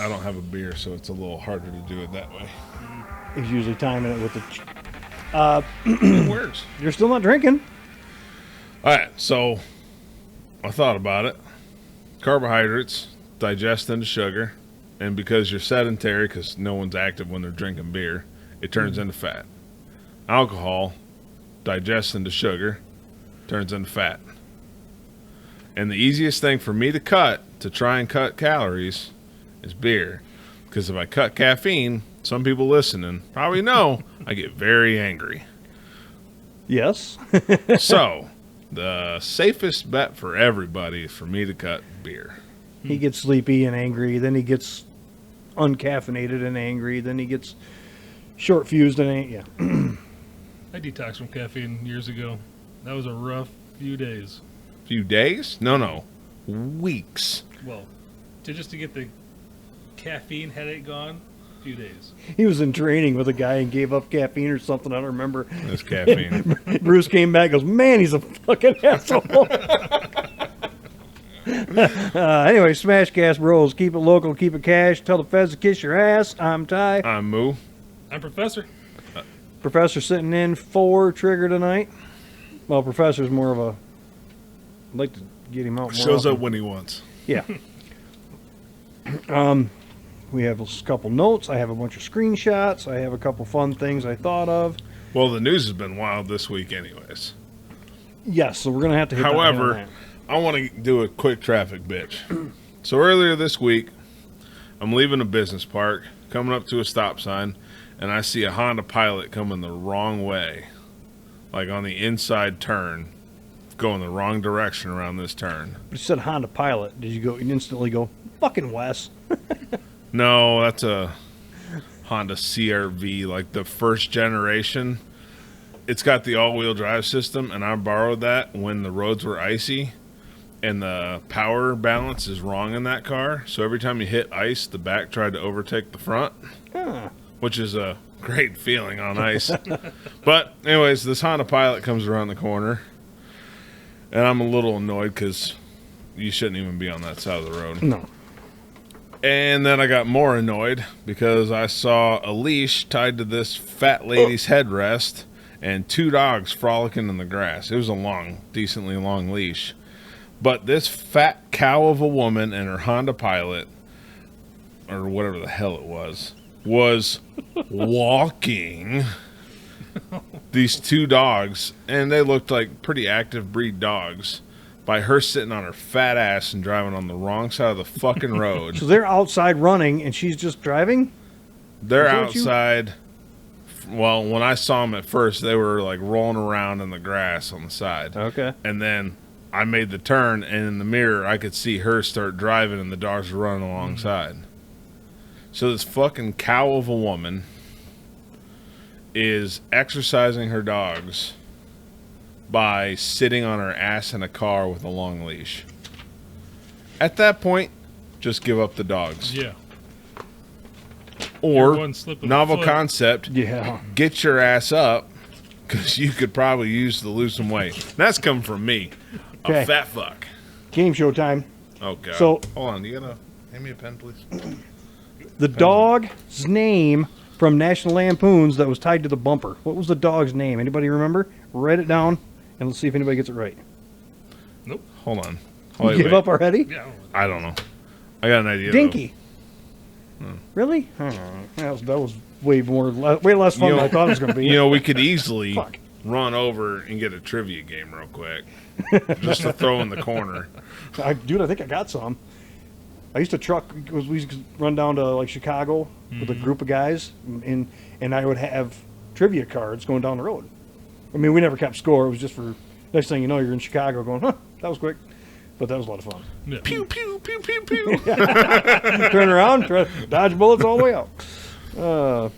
I don't have a beer, so it's a little harder to do it that way. He's usually timing it with the... It works. You're still not drinking. All right, so I thought about it. Carbohydrates digest into sugar, and because you're sedentary, because no one's active when they're drinking beer, it turns into fat. Alcohol digests into sugar, turns into fat. And the easiest thing for me to try and cut calories, is beer. Because if I cut caffeine, some people listening probably know I get very angry. Yes. So, the safest bet for everybody is for me to cut beer. He gets sleepy and angry, then he gets uncaffeinated and angry, then he gets short-fused and yeah. I detoxed from caffeine years ago. That was a rough few days. Few days? No. Weeks. Well, just to get the caffeine headache gone, a few days. He was in training with a guy and gave up caffeine or something. I don't remember. That's caffeine. Bruce came back and goes, man, he's a fucking asshole. Anyway, SmashCastBros. Keep it local, keep it cash. Tell the feds to kiss your ass. I'm Ty. I'm Moo. I'm Professor. Professor sitting in for Trigger tonight. Well, Professor's more of a... I'd like to get him out more Shows often. up when he wants. Yeah. We have a couple notes. I have a bunch of screenshots. I have a couple fun things I thought of. Well, the news has been wild this week anyways. Yes, so we're going to have to hit However, that. I want to do a quick traffic bitch. So earlier this week, I'm leaving a business park, coming up to a stop sign, and I see a Honda Pilot coming the wrong way. Like on the inside turn, going the wrong direction around this turn. You said Honda Pilot. Did you instantly go, fucking Wes? No, that's a Honda CR-V, like the first generation. It's got the all-wheel drive system, and I borrowed that when the roads were icy, and the power balance is wrong in that car. So every time you hit ice, the back tried to overtake the front, which is a great feeling on ice. But anyways, this Honda Pilot comes around the corner, and I'm a little annoyed because you shouldn't even be on that side of the road. No. And then I got more annoyed because I saw a leash tied to this fat lady's headrest and two dogs frolicking in the grass. It was a decently long leash. But this fat cow of a woman and her Honda Pilot, or whatever the hell it was walking these two dogs, and they looked like pretty active breed dogs, by her sitting on her fat ass and driving on the wrong side of the fucking road. So they're outside running, and she's just driving? They're outside. Well, when I saw them at first, they were like rolling around in the grass on the side. Okay. And then I made the turn, and in the mirror, I could see her start driving, and the dogs were running alongside. So this fucking cow of a woman is exercising her dogs by sitting on her ass in a car with a long leash. At that point, just give up the dogs. Yeah. Or, one slip of novel foot. concept, Yeah. get your ass up, because you could probably use to lose some weight. That's coming from me, Okay. a fat fuck. Game show time. Oh, God. So- hold on, you gotta hand me a pen, please? The dog's name from National Lampoons that was tied to the bumper. What was the dog's name? Anybody remember? Write it down, and let's see if anybody gets it right. Nope. Hold on. You give up already? Yeah. I don't know. I got an idea. Dinky. Really? That was way less fun than I thought it was going to be. You know, we could easily Fuck. run over and get a trivia game real quick. Just to throw in the corner. Dude, I think I got some. I used to we used to run down to like Chicago with a group of guys, and I would have trivia cards going down the road. I mean, we never kept score. It was just for next thing you know, you're in Chicago going, huh, that was quick. But that was a lot of fun. Yeah. Pew, pew, pew, pew, pew. Turn around, try to dodge bullets all the way out.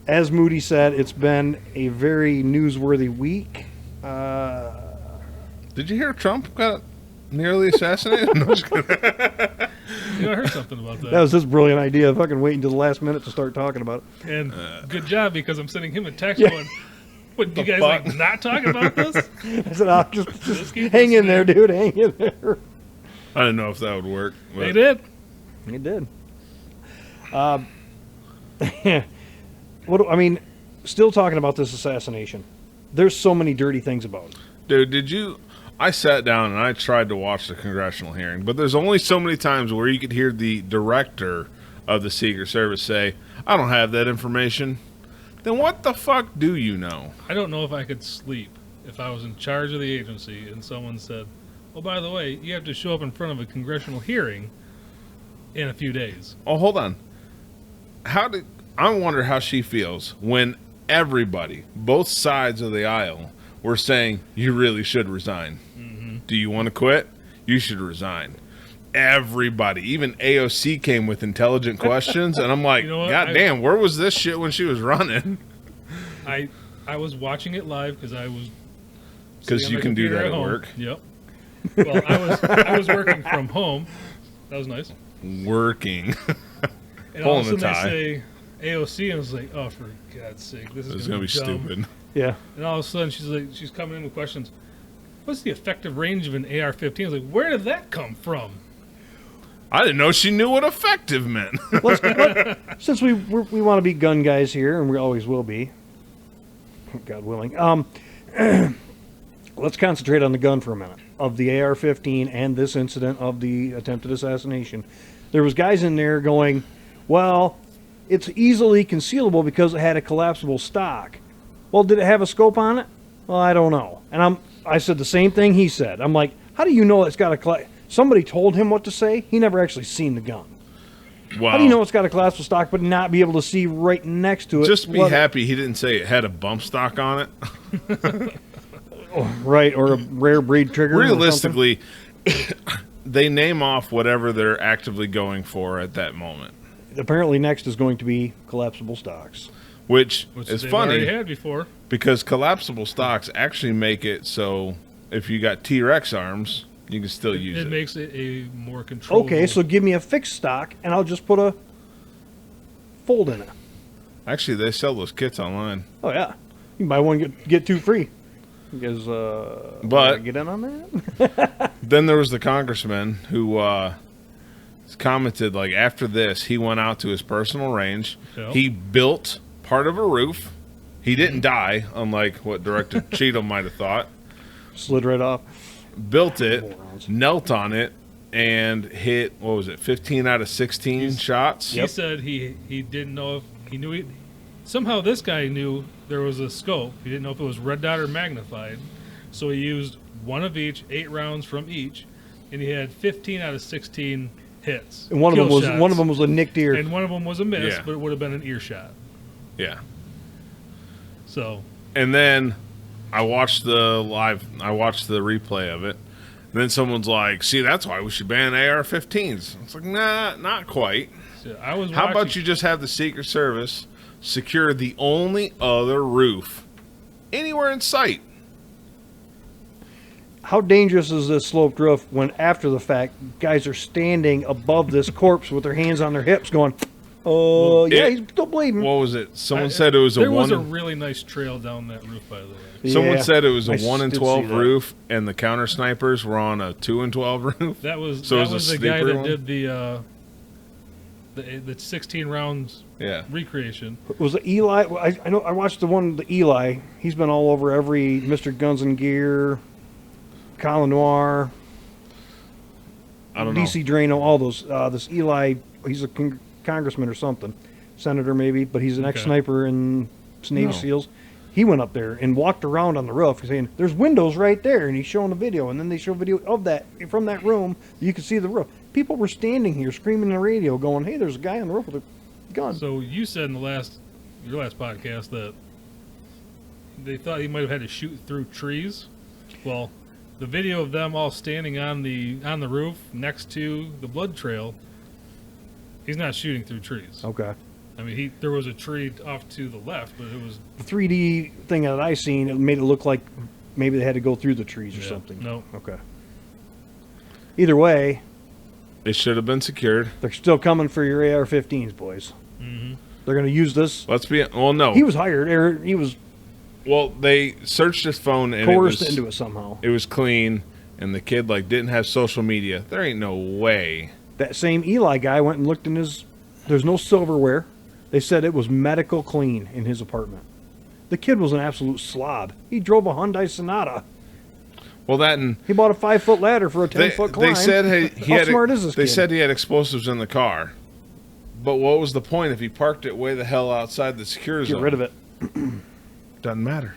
As Moody said, it's been a very newsworthy week. Did you hear Trump got nearly assassinated? No, I'm just kidding. I heard something about that. That was his brilliant idea, fucking waiting until the last minute to start talking about it. And good job, because I'm sending him a text Yeah. going, what, you guys fuck? like not talking about this? I said, I'll just keep hang in listening. there, dude, hang in there. I didn't know if that would work. They did. It did. Still talking about this assassination. There's so many dirty things about it. Dude, I sat down and I tried to watch the congressional hearing, but there's only so many times where you could hear the director of the Secret Service say, I don't have that information. Then what the fuck do you know? I don't know if I could sleep if I was in charge of the agency and someone said, oh, by the way, you have to show up in front of a congressional hearing in a few days. Oh, hold on. I wonder how she feels when everybody, both sides of the aisle, were saying, you really should resign. Mm-hmm. Do you want to quit? You should resign. Everybody, even AOC came with intelligent questions, and I'm like, You know what? God damn, where was this shit when she was running? I was watching it live because I was... Because you can do that at home. work. Yep. Well, I was working from home. That was nice. Working. And all of a Pulling sudden the tie. they say AOC, and I was like, oh, for God's sake, this is It's going to be dumb. stupid. Yeah. And all of a sudden she's coming in with questions. What's the effective range of an AR-15? I was like, where did that come from? I didn't know she knew what effective meant. Since we want to be gun guys here, and we always will be, God willing. Let's concentrate on the gun for a minute. Of the AR-15 and this incident of the attempted assassination, there was guys in there going, well, it's easily concealable because it had a collapsible stock. Well, did it have a scope on it? Well, I don't know. And I said the same thing he said. I'm like, how do you know it's got a somebody told him what to say? He never actually seen the gun. Wow. How do you know it's got a collapsible stock but not be able to see right next to it? Just be happy he didn't say it had a bump stock on it. Right, or a rare breed trigger. Realistically, they name off whatever they're actively going for at that moment. Apparently next is going to be collapsible stocks. Which is they've funny already had before. because collapsible stocks actually make it so if you got T-Rex arms, you can still use it. It makes it a more controllable. Okay, so give me a fixed stock and I'll just put a fold in it. Actually, they sell those kits online. Oh yeah, you can buy one get two free. Because But- get in on that. Then there was the congressman who commented, like, after this, he went out to his personal range. Yep. He built part of a roof. He didn't die, unlike what Director Cheadle might have thought. Slid right off. Built it, Morons. knelt on it, and hit, 15 out of 16 shots? He said he didn't know if he knew it. Somehow this guy knew there was a scope. He didn't know if it was red dot or magnified. So he used one of each, 8 rounds from each, and he had 15 out of 16 hits. And one of them was a nicked ear. And one of them was a miss, Yeah. but it would have been an earshot. Yeah. So And then I watched the replay of it. And then someone's like, see, that's why we should ban AR-15s. It's like, nah, not quite. I was How watching, about you just have the Secret Service secure the only other roof anywhere in sight? How dangerous is this sloped roof when after the fact guys are standing above this corpse with their hands on their hips going, oh, yeah, he's still bleeding. What was it? Someone said it was a there one. was a really nice trail down that roof, by the way. Someone Yeah, said it was a I 1 in did see 12 that. roof, and the counter snipers were on a 2 in 12 roof. That was So it that was a was the guy sleeper that one? did the 16 rounds Yeah. recreation. Was it Eli? I know I watched the Eli. He's been all over every Mr. Guns and Gear, Colin Noir, I don't know. DC Drano, all those. This Eli, he's a congressman or something, senator maybe, but he's an Okay. ex-sniper in Navy No. SEALs. He went up there and walked around on the roof saying, there's windows right there, and he's showing a video, and then they show video of that, from that room, you can see the roof. People were standing here screaming on the radio going, hey, there's a guy on the roof with a gun. So you said in your last podcast that they thought he might have had to shoot through trees. Well, the video of them all standing on the roof next to the blood trail, he's not shooting through trees. Okay. I mean, there was a tree off to the left, but it was The 3D thing that I seen, it made it look like maybe they had to go through the trees or yeah, something. No, Okay. Either way, It should have been secured. they're still coming for your AR-15s, boys. mm-hmm. They're going to use this. Let's be. Well, no. He was hired, or he was Well, they searched his phone and coerced it was into it somehow. it was clean, and the kid like didn't have social media, there ain't no way. That same Eli guy went and looked in his. There's no silverware. They said it was medical clean in his apartment. The kid was an absolute slob. He drove a Hyundai Sonata. Well, that and He bought a 5-foot ladder for a 10-foot climb. they said he How had smart is this they kid? said he had explosives in the car. But what was the point if he parked it way the hell outside the secure zone? Get rid of it. Doesn't matter.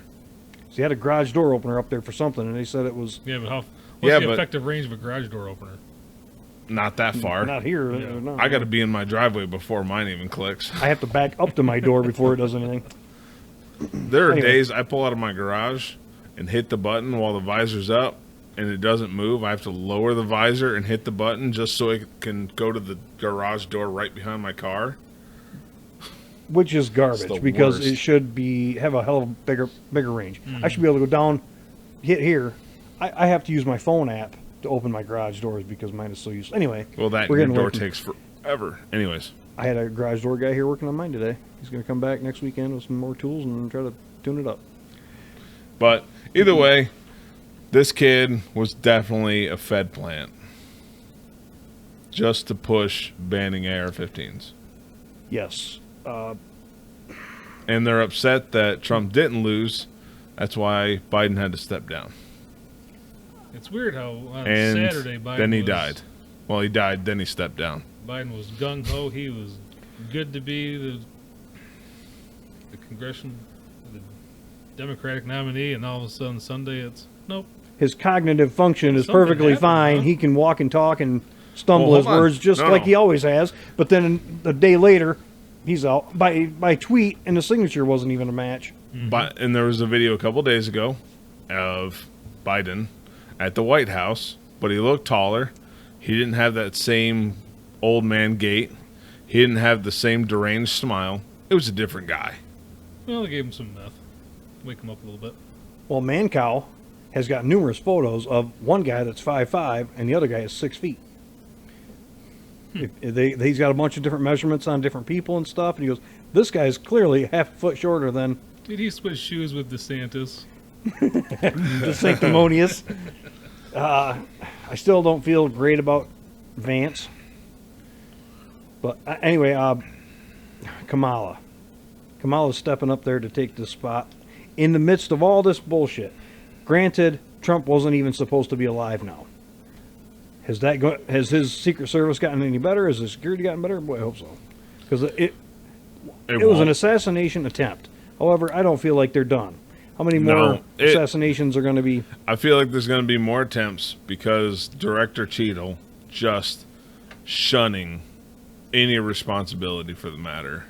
So he had a garage door opener up there for something, and they said it was Yeah, but what's Yeah, the but- effective range of a garage door opener? Not that far. not here. Yeah. No. I got to be in my driveway before mine even clicks. I have to back up to my door before it does anything. There are Anyway. days I pull out of my garage and hit the button while the visor's up and it doesn't move. I have to lower the visor and hit the button just so it can go to the garage door right behind my car. Which is the garbage because worst. it should have a hell of a bigger range. I should be able to go down, hit here. I have to use my phone app to open my garage doors because mine is so useless. Anyway, Well, that we're your getting door away from- takes forever. Anyways, I had a garage door guy here working on mine today. He's going to come back next weekend with some more tools and try to tune it up. but either way, this kid was definitely a Fed plant just to push banning AR-15s. Yes. And they're upset that Trump didn't lose. That's why Biden had to step down. It's weird how on And Saturday Biden then he was, died. Well, he died, then he stepped down. Biden was gung ho. He was good to be the congressional, the Democratic nominee, and all of a sudden Sunday it's nope. His cognitive function is Something perfectly happened, fine. huh? He can walk and talk and stumble Well, his hold on. words just No, like no. he always has. But then a day later, he's out by tweet, and the signature wasn't even a match. And there was a video a couple days ago of Biden at the White House, but he looked taller. He didn't have that same old man gait. He didn't have the same deranged smile. It was a different guy. Well, they gave him some meth, wake him up a little bit. Well, Mancow has got numerous photos of one guy that's 5'5" and the other guy is 6 feet. He's got a bunch of different measurements on different people and stuff, and he goes, "This guy's clearly half a foot shorter than Did he switch shoes with DeSantis? the sanctimonious." I still don't feel great about Vance, but anyway, Kamala's stepping up there to take this spot in the midst of all this bullshit. Granted, Trump wasn't even supposed to be alive now. Has his Secret Service gotten any better? Has his security gotten better? Boy, I hope so. Because it was an won't. assassination attempt. However, I don't feel like they're done. How many No, more assassinations are going to be? I feel like there's going to be more attempts because Director Cheadle just shunning any responsibility for the matter.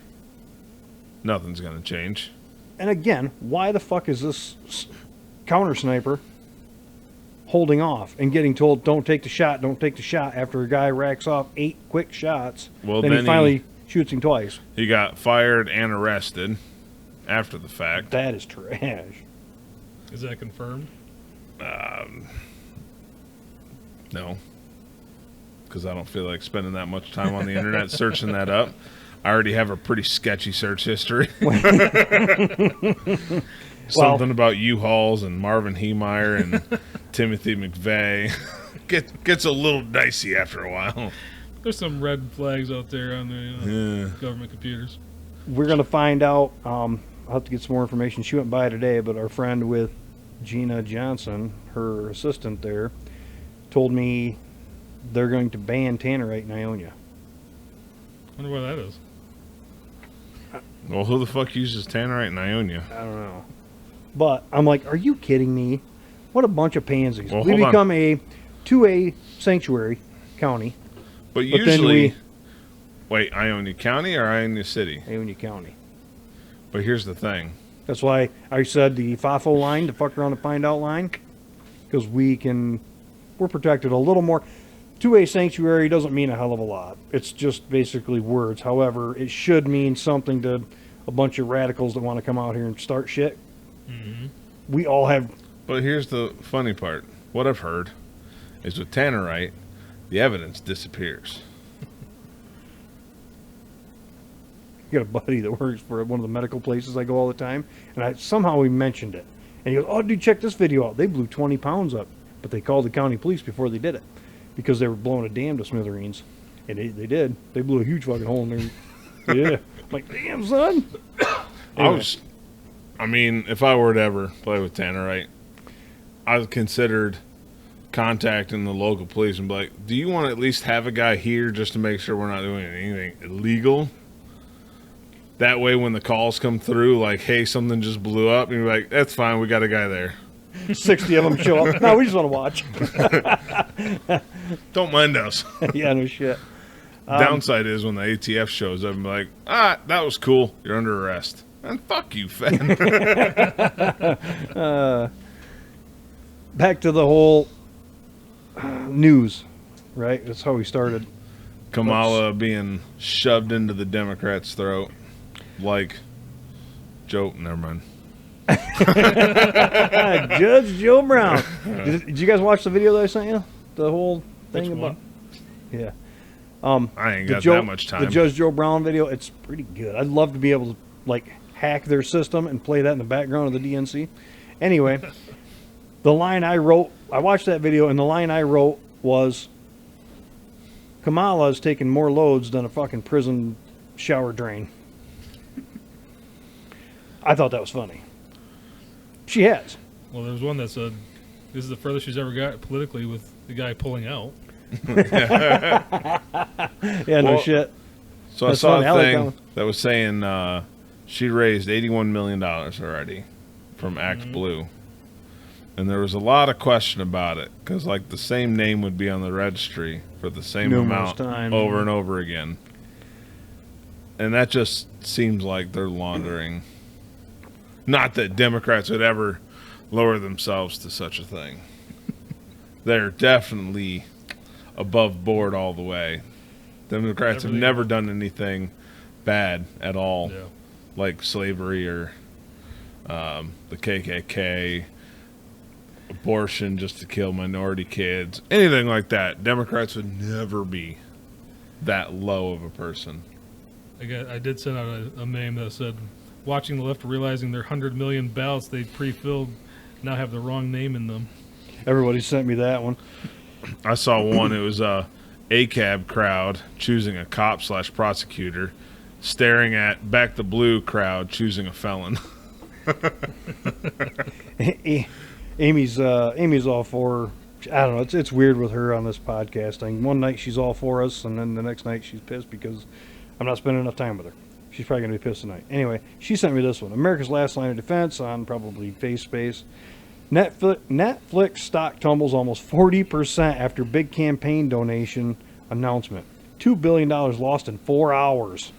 Nothing's going to change. And again, why the fuck is this counter sniper holding off and getting told, don't take the shot, after a guy racks off 8 quick shots? Well, then then he finally shoots him twice. He got fired and arrested after the fact. That is trash. Is that confirmed? No, because I don't feel like spending that much time on the internet searching that up. I already have a pretty sketchy search history. Something about U-Hauls and Marvin Heemeyer and Timothy McVeigh. Gets a little dicey after a while. There's some red flags out there on the government computers. We're going to find out. I'll have to get some more information. She went by today, but our friend with Gina Johnson, her assistant there, told me they're going to ban tannerite in Ionia. Wonder why that is. Well, who the fuck uses tannerite in Ionia? I don't know. But I'm like, are you kidding me? What a bunch of pansies. Well, We hold on. become a 2A sanctuary county, But but then usually, wait, Ionia County or Ionia City? Ionia County. But here's the thing. That's why I said the FAFO line, the fuck around and find out line, because we're protected a little more. 2A sanctuary doesn't mean a hell of a lot. It's just basically words. However, it should mean something to a bunch of radicals that want to come out here and start shit. Mm-hmm. We all have. But here's the funny part. What I've heard is with tannerite, the evidence disappears. I got a buddy that works for one of the medical places I go all the time, and somehow we mentioned it. And he goes, "Oh, dude, check this video out. They blew 20 pounds up. but they called the county police before they did it because they were blowing a dam to smithereens. And they did. They blew a huge fucking hole in there. Yeah. I'm like, damn, son. Anyway. I mean, if I were to ever play with Tannerite, I considered contacting the local police and be like, do you want to at least have a guy here just to make sure we're not doing anything illegal? That way when the calls come through, like, hey, something just blew up, and you're like, that's fine, we got a guy there. 60 of them show up. No, we just want to watch. Don't mind us. Yeah, no shit. Downside is when the ATF shows up and be like, that was cool, you're under arrest. And fuck you, Fed. Back to the whole news, right? That's how we started. Kamala being shoved into the Democrats' throat like Joe. Never mind. Judge Joe Brown. Did you guys watch the video that I sent you? The whole thing Which about. one? Yeah. I ain't got that much time. The Judge Joe Brown video, it's pretty good. I'd love to be able to like hack their system and play that in the background of the DNC. Anyway, the line I wrote, I watched that video, and the line I wrote was, Kamala's taking more loads than a fucking prison shower drain. I thought that was funny. She has. Well, there was one that said, this is the furthest she's ever got politically with the guy pulling out. Yeah, no Well, shit. So That's I saw funny. I a like thing that one. that was saying she raised $81 million already from Act Blue. And there was a lot of question about it because, like, the same name would be on the registry for the same Numerous amount times. over and over again. And that just seems like they're laundering. Not that Democrats would ever lower themselves to such a thing. They're definitely above board all the way. Democrats have Everything. never done anything bad at all, Yeah. like slavery or the KKK, abortion just to kill minority kids, anything like that. Democrats would never be that low of a person. I did send out a meme that said, watching the left realizing their 100 million ballots they pre-filled now have the wrong name in them. Everybody sent me that one. I saw one. It was a ACAB crowd choosing a cop/prosecutor, staring at Back the Blue crowd choosing a felon. Amy's all for. I don't know. It's weird with her on this podcast thing. One night she's all for us, and then the next night she's pissed because I'm not spending enough time with her. She's probably gonna be pissed tonight. Anyway, she sent me this one. America's Last Line of Defense on probably Face Space. Netflix stock tumbles almost 40% after big campaign donation announcement. $2 billion lost in 4 hours.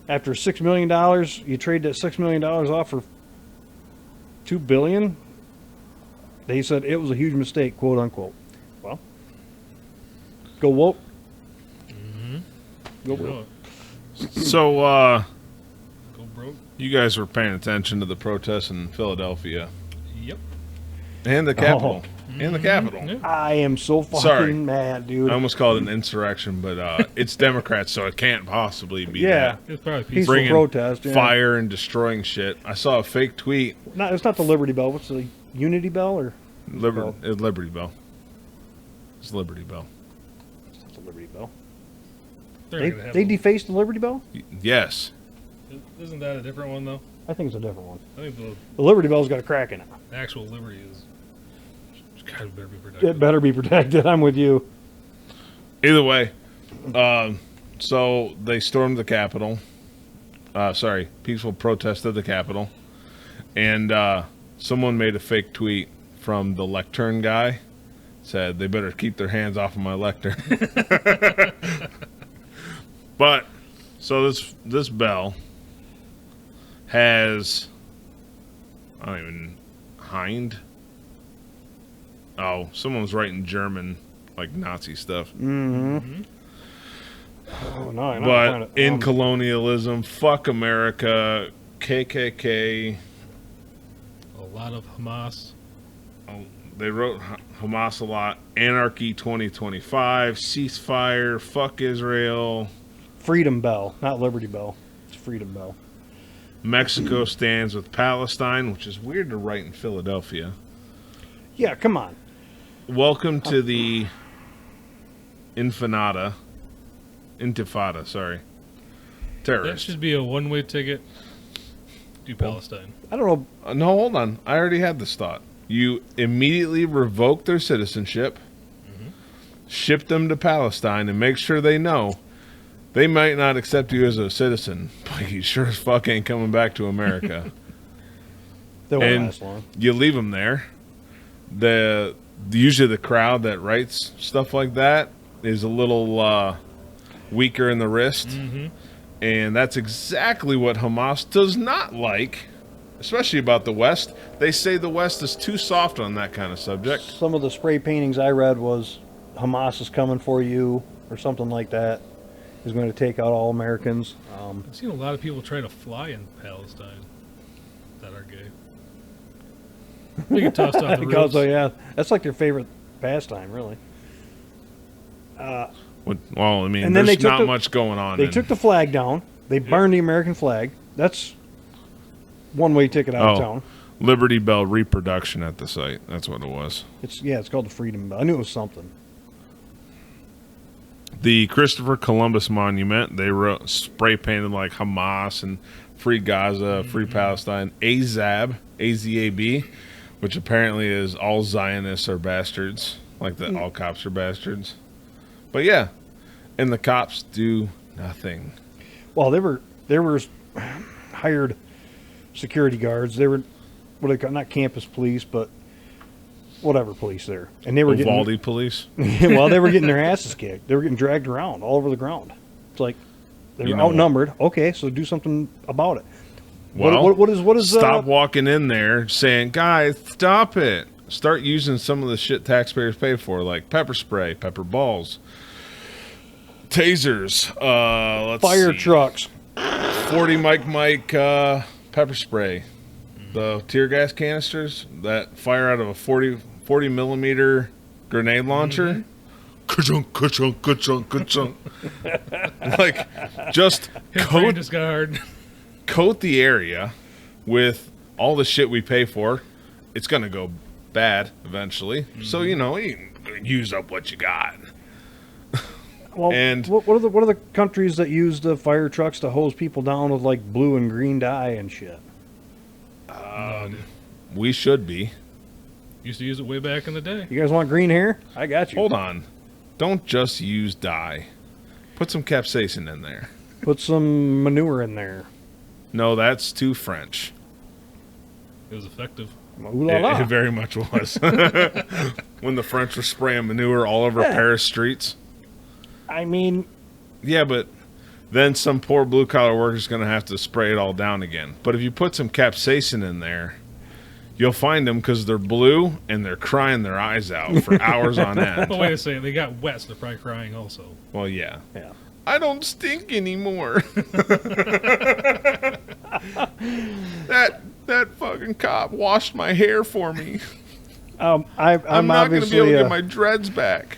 After $6 million, you trade that $6 million off for $2 billion? They said it was a huge mistake, quote unquote. Well, go woke. Go woke. So, Go broke. you guys were paying attention to the protests in Philadelphia Yep. and the Capitol. And the Capitol. Yeah. I am so fucking Sorry. mad, dude. I almost called it an insurrection, but it's Democrats, so it can't possibly be Yeah. that. It's probably Peaceful peaceful. Bringing protest. Yeah. fire and destroying shit. I saw a fake tweet. It's not the Liberty Bell. What's the Unity Bell or? Liberty Bell. It's Liberty Bell. It's not the Liberty Bell. They're They, not gonna have they a- defaced the Liberty Bell? Yes. Isn't that a different one, though? I think it's a different one. I think The Liberty Bell's got a crack in it. the actual Liberty is. God, better be protected. It better be protected. I'm with you. Either way, so they stormed the Capitol. Peaceful protest of the Capitol. And someone made a fake tweet from the lectern guy. Said they better keep their hands off of my lectern. But, so this bell has, Hind? Oh, someone was writing German, like Nazi stuff. Mm-hmm. Oh, no, I'm not But trying to- in colonialism, fuck America, KKK. A lot of Hamas. They wrote Hamas a lot. Anarchy 2025, ceasefire, fuck Israel. Freedom Bell, not Liberty Bell. It's Freedom Bell. Mexico stands with Palestine, which is weird to write in Philadelphia. Yeah, come on. welcome to the Intifada, sorry. That Terrorist. should be a one-way ticket to Palestine. I don't know. No, hold on. I already had this thought. You immediately revoke their citizenship, ship them to Palestine, and make sure they know they might not accept you as a citizen, but you sure as fuck ain't coming back to America. They won't And last long. you leave them there. Usually the crowd that writes stuff like that is a little weaker in the wrist. And that's exactly what Hamas does not like, especially about the West. They say the West is too soft on that kind of subject. Some of the spray paintings I read was Hamas is coming for you or something like that. Is going to take out all Americans. I've seen a lot of people try to fly in Palestine that are gay. They get tossed off the Because, roofs. yeah, that's like their favorite pastime, really. Well, I mean, And then they there's took not the- much going on. They took the flag down. They burned the American flag. That's one-way ticket out of town. Liberty Bell reproduction at the site. That's what it was. It's called the Freedom Bell. I knew it was something. The Christopher Columbus Monument, they wrote spray painted like Hamas and Free Gaza, Free Palestine, AZAB, AZAB, which apparently is all Zionists are bastards, like the all cops are bastards. But yeah, and the cops do nothing. Well, they were hired security guards. They were what they call not campus police, but whatever police there, and they were Uvalde police. well, they were getting their asses kicked. They were getting dragged around all over the ground. It's like they were outnumbered. Okay, so do something about it. Well, what is stop walking in there saying, guys, stop it. Start using some of the shit taxpayers pay for, like pepper spray, pepper balls, tasers, fire trucks. 40 Mike pepper spray, the tear gas canisters that fire out of a 40 millimeter grenade launcher. Ka-chunk, ka-chunk, ka-chunk, ka-chunk. Like, just His brain just got hard. coat the area with all the shit we pay for. It's going to go bad eventually. So, you use up what you got. Well, And- what are the countries that use the fire trucks to hose people down with like blue and green dye and shit? We should be. Used to use it way back in the day. You guys want green hair? I got you. Hold on. Don't just use dye. Put some capsaicin in there. Put some manure in there. No, that's too French. It was effective. Ooh la la. It very much was. When the French were spraying manure all over Paris streets. I mean, Yeah, but then some poor blue-collar worker's going to have to spray it all down again. But if you put some capsaicin in there, you'll find them because they're blue and they're crying their eyes out for hours on end. But wait a second, they got wet, so they're probably crying also. Well, yeah. yeah. I don't stink anymore. That fucking cop washed my hair for me. I'm not going to be able obviously to get my dreads back.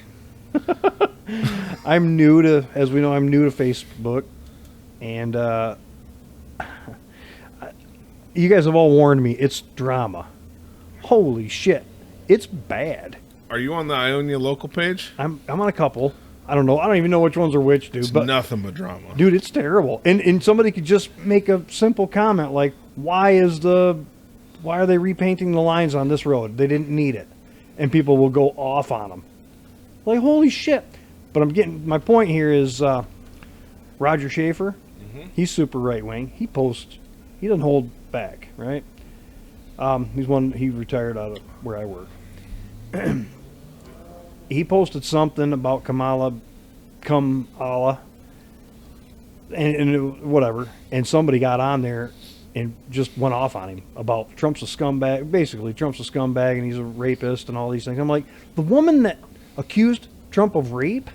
I'm new to, as we know, I'm new to Facebook, and you guys have all warned me. It's drama. Holy shit, it's bad. Are you on the Ionia local page? I'm on a couple. I don't know. I don't even know which ones are which, dude. It's But nothing but drama. dude, it's terrible. And somebody could just make a simple comment like, why are they repainting the lines on this road? They didn't need it. And people will go off on them. Like, holy shit. But my point here is Roger Schaefer, he's super right wing. He doesn't hold back, right? He retired out of where I work. He posted something about Kamala, and whatever, and somebody got on there and just went off on him about Trump's a scumbag. Basically, Trump's a scumbag and he's a rapist and all these things. I'm like, the woman that accused Trump of rape,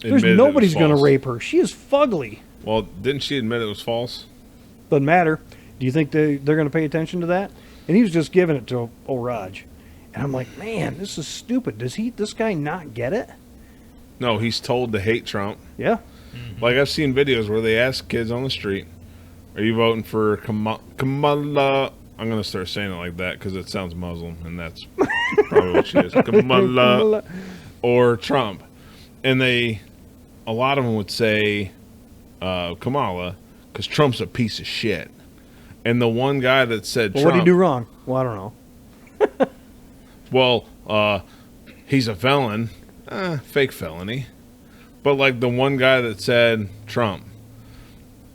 Admitted nobody's it was going to false. rape her. She is fugly. Well, didn't she admit it was false? Doesn't matter. Do you think they're going to pay attention to that? And he was just giving it to Raj. And I'm like, man, this is stupid. Does this guy not get it? No, he's told to hate Trump. Yeah. Like, I've seen videos where they ask kids on the street, are you voting for Kamala I'm gonna start saying it like that because it sounds Muslim, and that's probably what she is. Kamala or Trump, and a lot of them would say Kamala because Trump's a piece of shit. And the one guy that said Well, Trump, what did he do wrong? Well, I don't know. well, he's a felon, fake felony. But like the one guy that said Trump,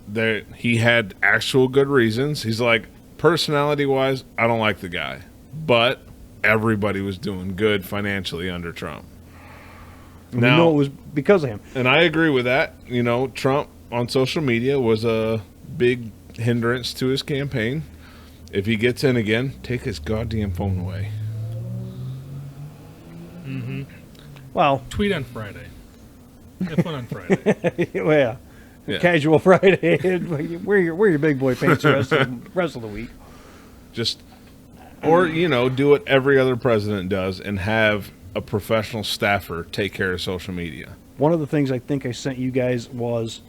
that he had actual good reasons. He's like, personality-wise, I don't like the guy, but everybody was doing good financially under Trump. And we know it was because of him. And I agree with that. You know, Trump on social media was a big hindrance to his campaign. If he gets in again, take his goddamn phone away. Mm-hmm. Well, Tweet on Friday. Have fun on Friday. well, Yeah. Casual Friday. wear your big boy pants the rest of the week. Just, or, you know, do what every other president does and have a professional staffer take care of social media. One of the things I think I sent you guys was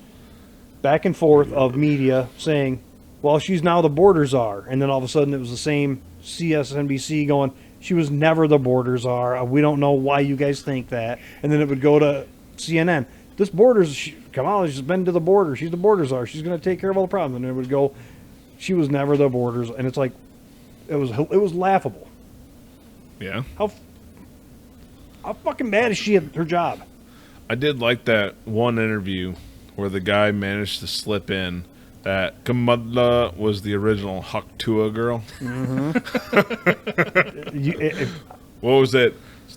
back and forth of media saying, well, she's now the border czar. And then all of a sudden it was the same CSNBC going, she was never the border czar. We don't know why you guys think that. And then it would go to CNN. This border's, Kamala's been to the border. She's the border czar. She's going to take care of all the problems. And it would go, she was never the borders. And it's like, it was laughable. Yeah. How fucking bad is she at her job? I did like that one interview where the guy managed to slip in that Kamala was the original Haktua girl. What was it?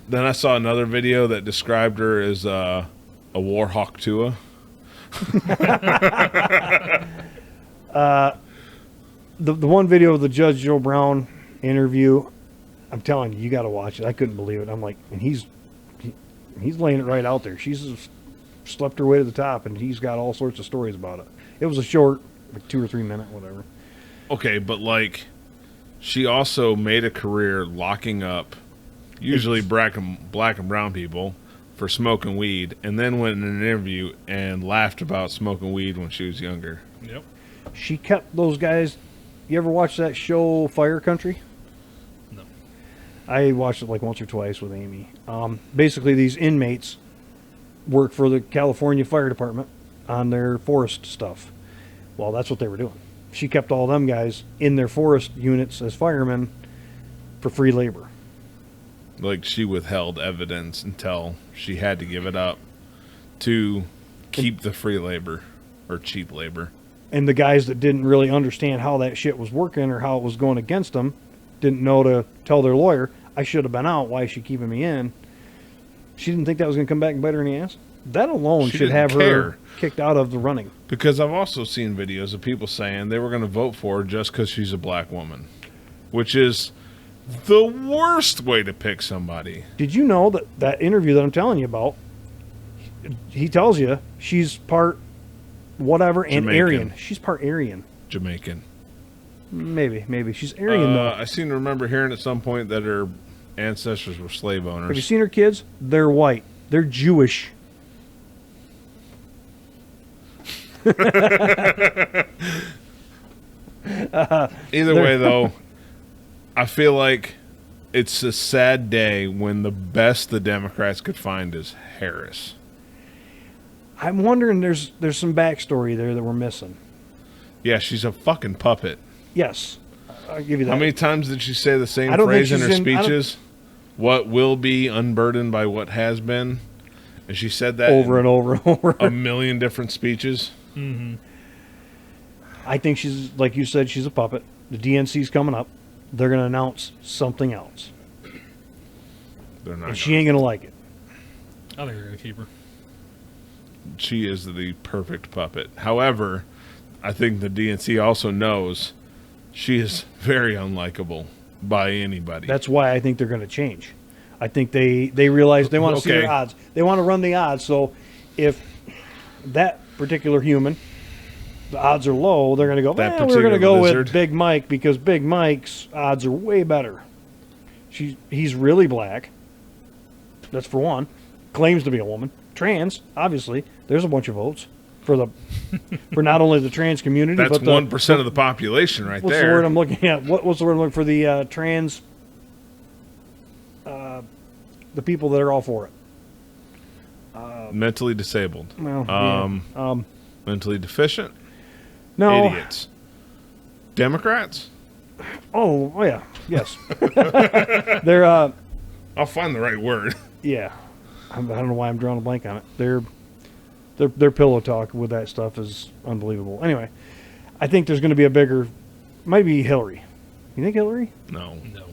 Then I saw another video that described her as a war Haktua. The one video of the Judge Joe Brown interview, I'm telling you, you got to watch it. I couldn't believe it. I'm like, and he's laying it right out there. She's just slept her way to the top, and he's got all sorts of stories about it. It was a short, like 2 or 3 minute, whatever. Okay, but like, she also made a career locking up usually black and brown people for smoking weed, and then went in an interview and laughed about smoking weed when she was younger. Yep. She kept those guys. You ever watch that show Fire Country? No. I watched it like once or twice with Amy. Basically, these inmates work for the California Fire Department on their forest stuff. Well, that's what they were doing. She kept all them guys in their forest units as firemen for free labor. Like, she withheld evidence until she had to give it up to keep the free labor or cheap labor. And the guys that didn't really understand how that shit was working or how it was going against them didn't know to tell their lawyer, I should have been out. Why is she keeping me in? She didn't think that was going to come back and bite her in the ass. That alone She should didn't have care. her kicked out of the running. Because I've also seen videos of people saying they were going to vote for her just because she's a black woman, which is the worst way to pick somebody. Did you know that interview that I'm telling you about, he tells you she's part whatever and Jamaican. Aryan. She's part Aryan. Jamaican. Maybe. She's Aryan, though. I seem to remember hearing at some point that her ancestors were slave Have you owners. seen her kids? They're white. They're Jewish. Either way, though, I feel like it's a sad day when the best the Democrats could find is Harris. I'm wondering there's some backstory there that we're missing. Yeah, she's a fucking puppet. Yes. I'll give you that. How many times did she say the same I don't phrase think in her she's in- I don't- speeches? What will be unburdened by what has been? And she said that over and over and over. a million different speeches. Mm-hmm. I think she's, like you said, she's a puppet. The DNC's coming up. They're going to announce something else. They're not. And she ain't going to like it. I think they're going to keep her. She is the perfect puppet. However, I think the DNC also knows she is very unlikable by anybody. That's why I think they're going to change. I think they realize they want to see Okay. their odds. They want to run the odds. So if that particular human, the odds are low, they're going to go, That we're going to particular go lizard. with Big Mike because Big Mike's odds are way better. He's really black. That's for one. Claims to be a woman. Trans, obviously. There's a bunch of votes. for not only the trans community, That's but the, 1% of the population right what's there. the word I'm looking at? What's the word I'm looking for? The trans, the people that are all for it. Mentally disabled. Well, Mentally deficient. no. Idiots. Democrats. Oh yeah, yes. They're I'll find the right word. yeah. I don't know why I'm drawing a blank on it. Their pillow talk with that stuff is unbelievable. Anyway, I think there's going to be a bigger, might be Hillary. You think Hillary? No. No.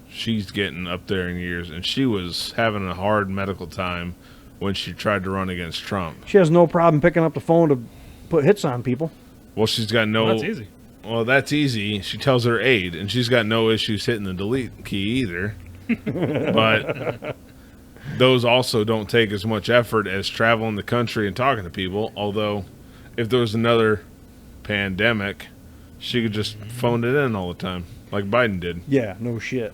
She's getting up there in years, and she was having a hard medical time when she tried to run against Trump. She has no problem picking up the phone to put hits on people. Well, she's got no... Well, that's easy. Well, that's easy. She tells her aide, and she's got no issues hitting the delete key either. But those also don't take as much effort as traveling the country and talking to people. Although, if there was another pandemic, she could just phone it in all the time, like Biden did. Yeah, no shit.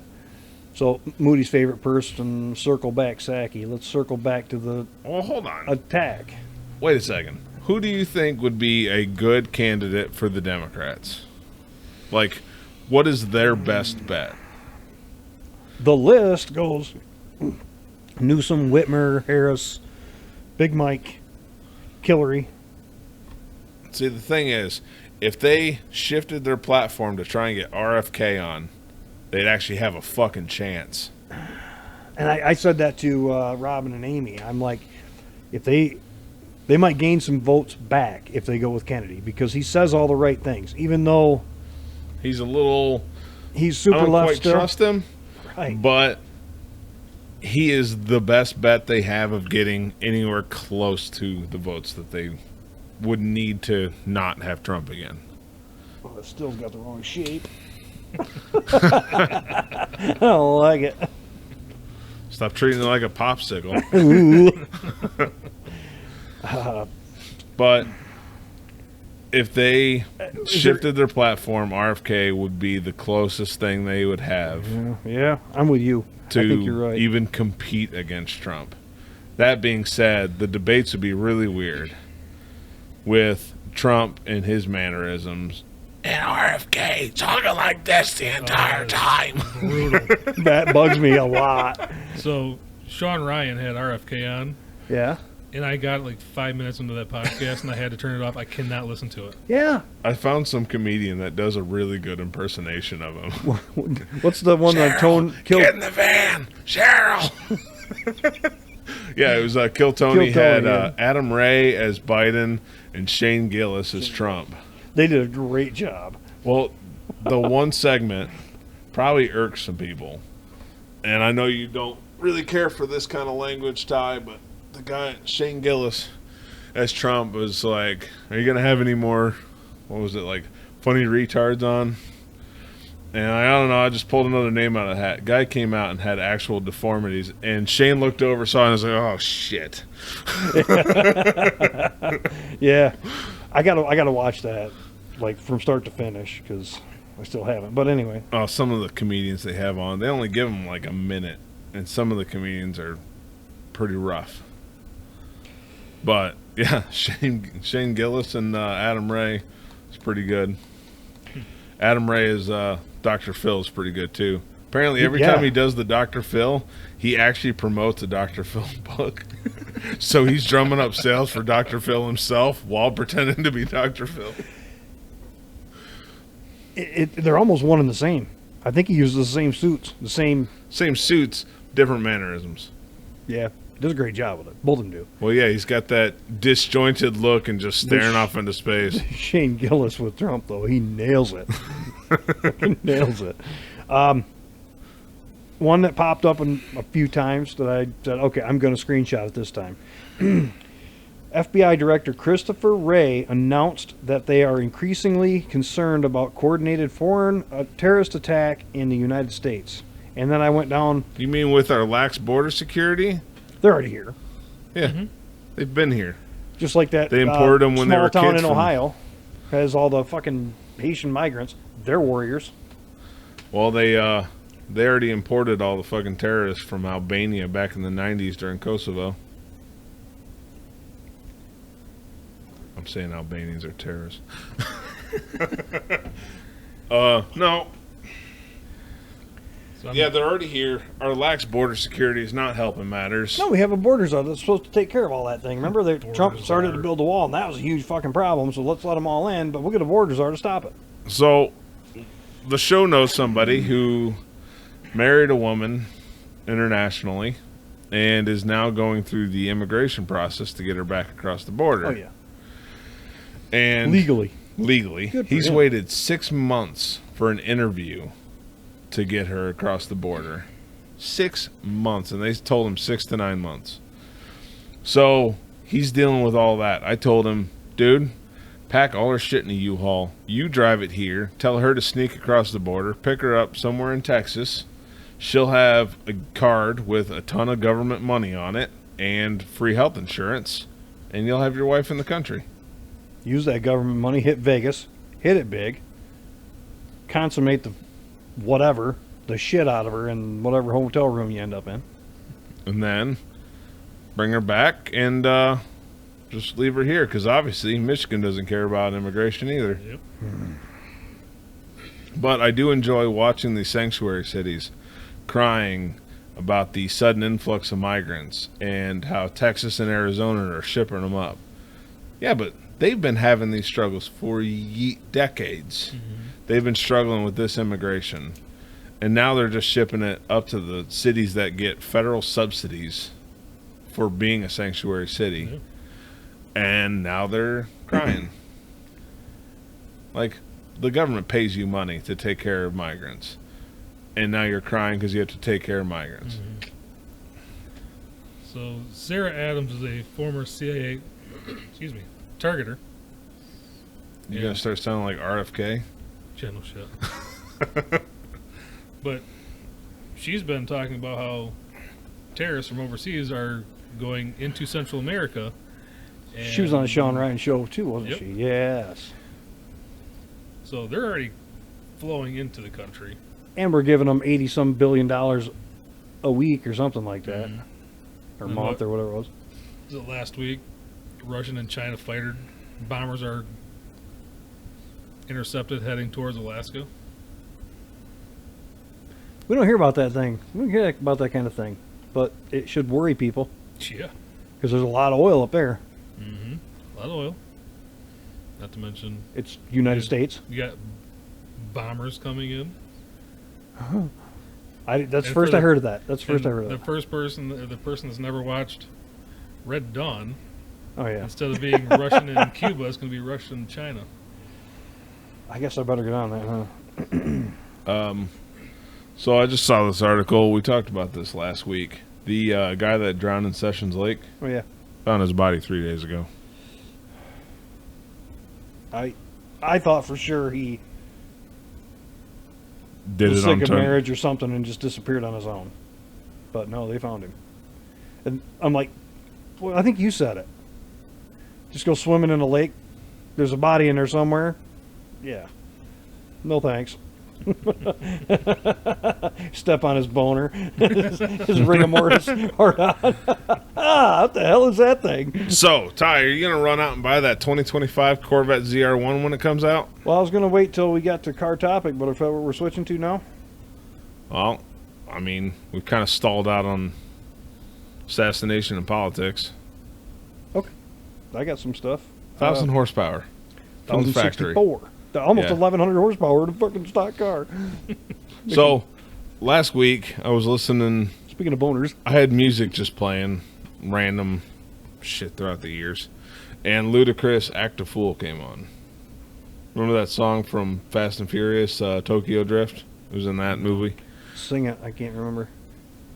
So Moody's favorite person, circle back Psaki. Let's circle back to the Well, hold on. attack. Wait a second. Who do you think would be a good candidate for the Democrats? Like, what is their best bet? The list goes Newsom, Whitmer, Harris, Big Mike, Hillary. See, the thing is, if they shifted their platform to try and get RFK on, they'd actually have a fucking chance. And I said that to Robin and Amy. I'm like, if they might gain some votes back if they go with Kennedy because he says all the right things, even though He's a little... he's super I don't left quite still. trust him, Right. but he is the best bet they have of getting anywhere close to the votes that they would need to not have Trump again. Oh, it still's got the wrong shape. I don't like it. Stop treating it like a popsicle. But if they shifted their platform, RFK would be the closest thing they would have Yeah, I'm with you. I think you're to right. even compete against Trump. That being said, the debates would be really weird with Trump and his mannerisms and RFK talking like this the entire time. Brutal. That bugs me a lot. So Sean Ryan had RFK on, Yeah. and I got like 5 minutes into that podcast, and I had to turn it off. I cannot listen to it. Yeah. I found some comedian that does a really good impersonation of him. What's the one that Tone killed? Get in the van, Cheryl. Yeah, it was Kill Tony. Kill Tony, Had yeah. Adam Ray as Biden and Shane Gillis as Trump. They did a great job. Well, the one segment probably irks some people, and I know you don't really care for this kind of language, Ty, but the guy Shane Gillis as Trump was like, "Are you gonna have any more? What was it like? Funny retards on?" And I don't know. I just pulled another name out of the hat. Guy came out and had actual deformities, and Shane looked over, saw, it, and was like, "Oh shit." Yeah. I gotta watch that, like from start to finish, because I still haven't. But anyway, Oh, some of the comedians they have on, they only give them like a minute, and some of the comedians are pretty rough. But yeah, Shane Gillis and Adam Ray is pretty good. Adam Ray is Dr. Phil is pretty good too. Apparently, every Yeah. time he does the Dr. Phil, he actually promotes a Dr. Phil book. So he's drumming up sales for Dr. Phil himself while pretending to be Dr. Phil. they're almost one and the same. I think he uses the same suits, the same. Same suits, different mannerisms. Yeah, does a great job with it. Both of them do. Well, yeah, he's got that disjointed look and just staring off into space. Shane Gillis with Trump, though, he nails it. He nails it. One that popped up a few times that I said, okay, I'm going to screenshot it this time. FBI Director Christopher Wray announced that they are increasingly concerned about coordinated foreign terrorist attack in the United States. And then I went down. You mean with our lax border security? They're already here. Yeah, they've been here. Just like that. They imported them when they small were town kids in from- Ohio has all the fucking Haitian migrants. They're warriors. Well, they already imported all the fucking terrorists from Albania back in the 90s during Kosovo. I'm saying Albanians are terrorists. No. So Yeah, they're already here. Our lax border security is not helping matters. No, we have a border czar that's supposed to take care of all that thing. Remember, Trump started to czar. build the wall, and that was a huge fucking problem. So let's let them all in, but we'll get a border czar to stop it. So, the show knows somebody who married a woman internationally and is now going through the immigration process to get her back across the border. Oh yeah, And legally. Legally. He's him. waited 6 months for an interview to get her across the border. 6 months, and they told him 6 to 9 months. So he's dealing with all that. I told him, dude, pack all her shit in a U-Haul. You drive it here. Tell her to sneak across the border. Pick her up somewhere in Texas. She'll have a card with a ton of government money on it and free health insurance, and you'll have your wife in the country. Use that government money, hit Vegas, hit it big, consummate the shit out of her in whatever hotel room you end up in. And then bring her back and just leave her here, because obviously Michigan doesn't care about immigration either. Yep. But I do enjoy watching the sanctuary cities crying about the sudden influx of migrants and how Texas and Arizona are shipping them up. Yeah, but they've been having these struggles for decades. They've been struggling with this immigration. And now they're just shipping it up to the cities that get federal subsidies for being a sanctuary city. Yeah. And now they're crying. Like, the government pays you money to take care of migrants. And now you're crying because you have to take care of migrants. So Sarah Adams is a former CIA, targeter. You're going to start sounding like RFK? Channel shit. But she's been talking about how terrorists from overseas are going into Central America. And She was on the Sean Ryan show too, wasn't Yep. she? Yes. So they're already flowing into the country. And we're giving them $80-some billion a week or something like that, or And month what- or whatever it was. Was it last week? Russian and China fighter bombers are intercepted heading towards Alaska. We don't hear about that thing. We don't hear about that kind of thing, but it should worry people Yeah. because there's a lot of oil up there. A lot of oil. Not to mention, It's United States. you got bombers coming in. That's And first for I the- heard of that. That's the first I And heard of the that. the person that's never watched Red Dawn, Oh yeah. instead of being Russian in Cuba, it's going to be Russian in China. I guess I better get on that, huh? So I just saw this article. We talked about this last week. The guy that drowned in Sessions Lake Oh yeah. found his body 3 days ago. I thought for sure he Did was it sick on of time. marriage or something and just disappeared on his own. But no, they found him. And I'm like, well, I think you said it. Just go swimming in a lake. There's a body in there somewhere. Yeah. No thanks. Step on his boner. His rigor mortis hard on. What the hell is that thing? So, Ty, are you going to run out and buy that 2025 Corvette ZR1 when it comes out? Well, I was going to wait till we got to car topic, but is that what we're switching to now? Well, I mean, we've kind of stalled out on assassination and politics. Okay. I got some stuff. 1,000 horsepower from the factory. 1064. Almost Yeah. 1,100 horsepower in a fucking stock car. So, last week, I was listening. Speaking of boners, I had music just playing, random shit throughout the years. And Ludacris' Act a Fool came on. Remember that song from Fast and Furious, Tokyo Drift? It was in that movie. sing it. I can't remember.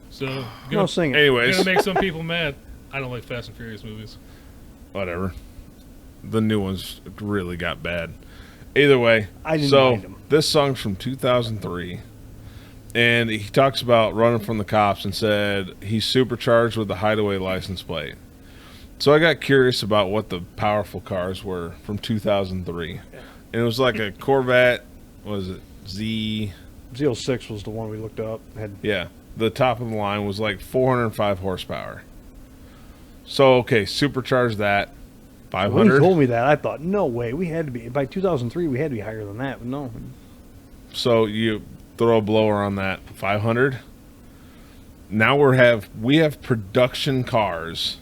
So, No, sing it. Anyways, gonna make some people mad. I don't like Fast and Furious movies. whatever. The new ones really got bad. Either way, I didn't so mind 'em. this song's from 2003, and he talks about running from the cops and said he's supercharged with the hideaway license plate. So I got curious about what the powerful cars were from 2003, and it was like a Corvette. What was it? Z06 was the one we looked up. Yeah, the top of the line was like 405 horsepower. So okay, supercharge that. When 500. he told me that, I thought, no way. We had to be by 2003. We had to be higher than that, but no. So you throw a blower on that 500. Now we have production cars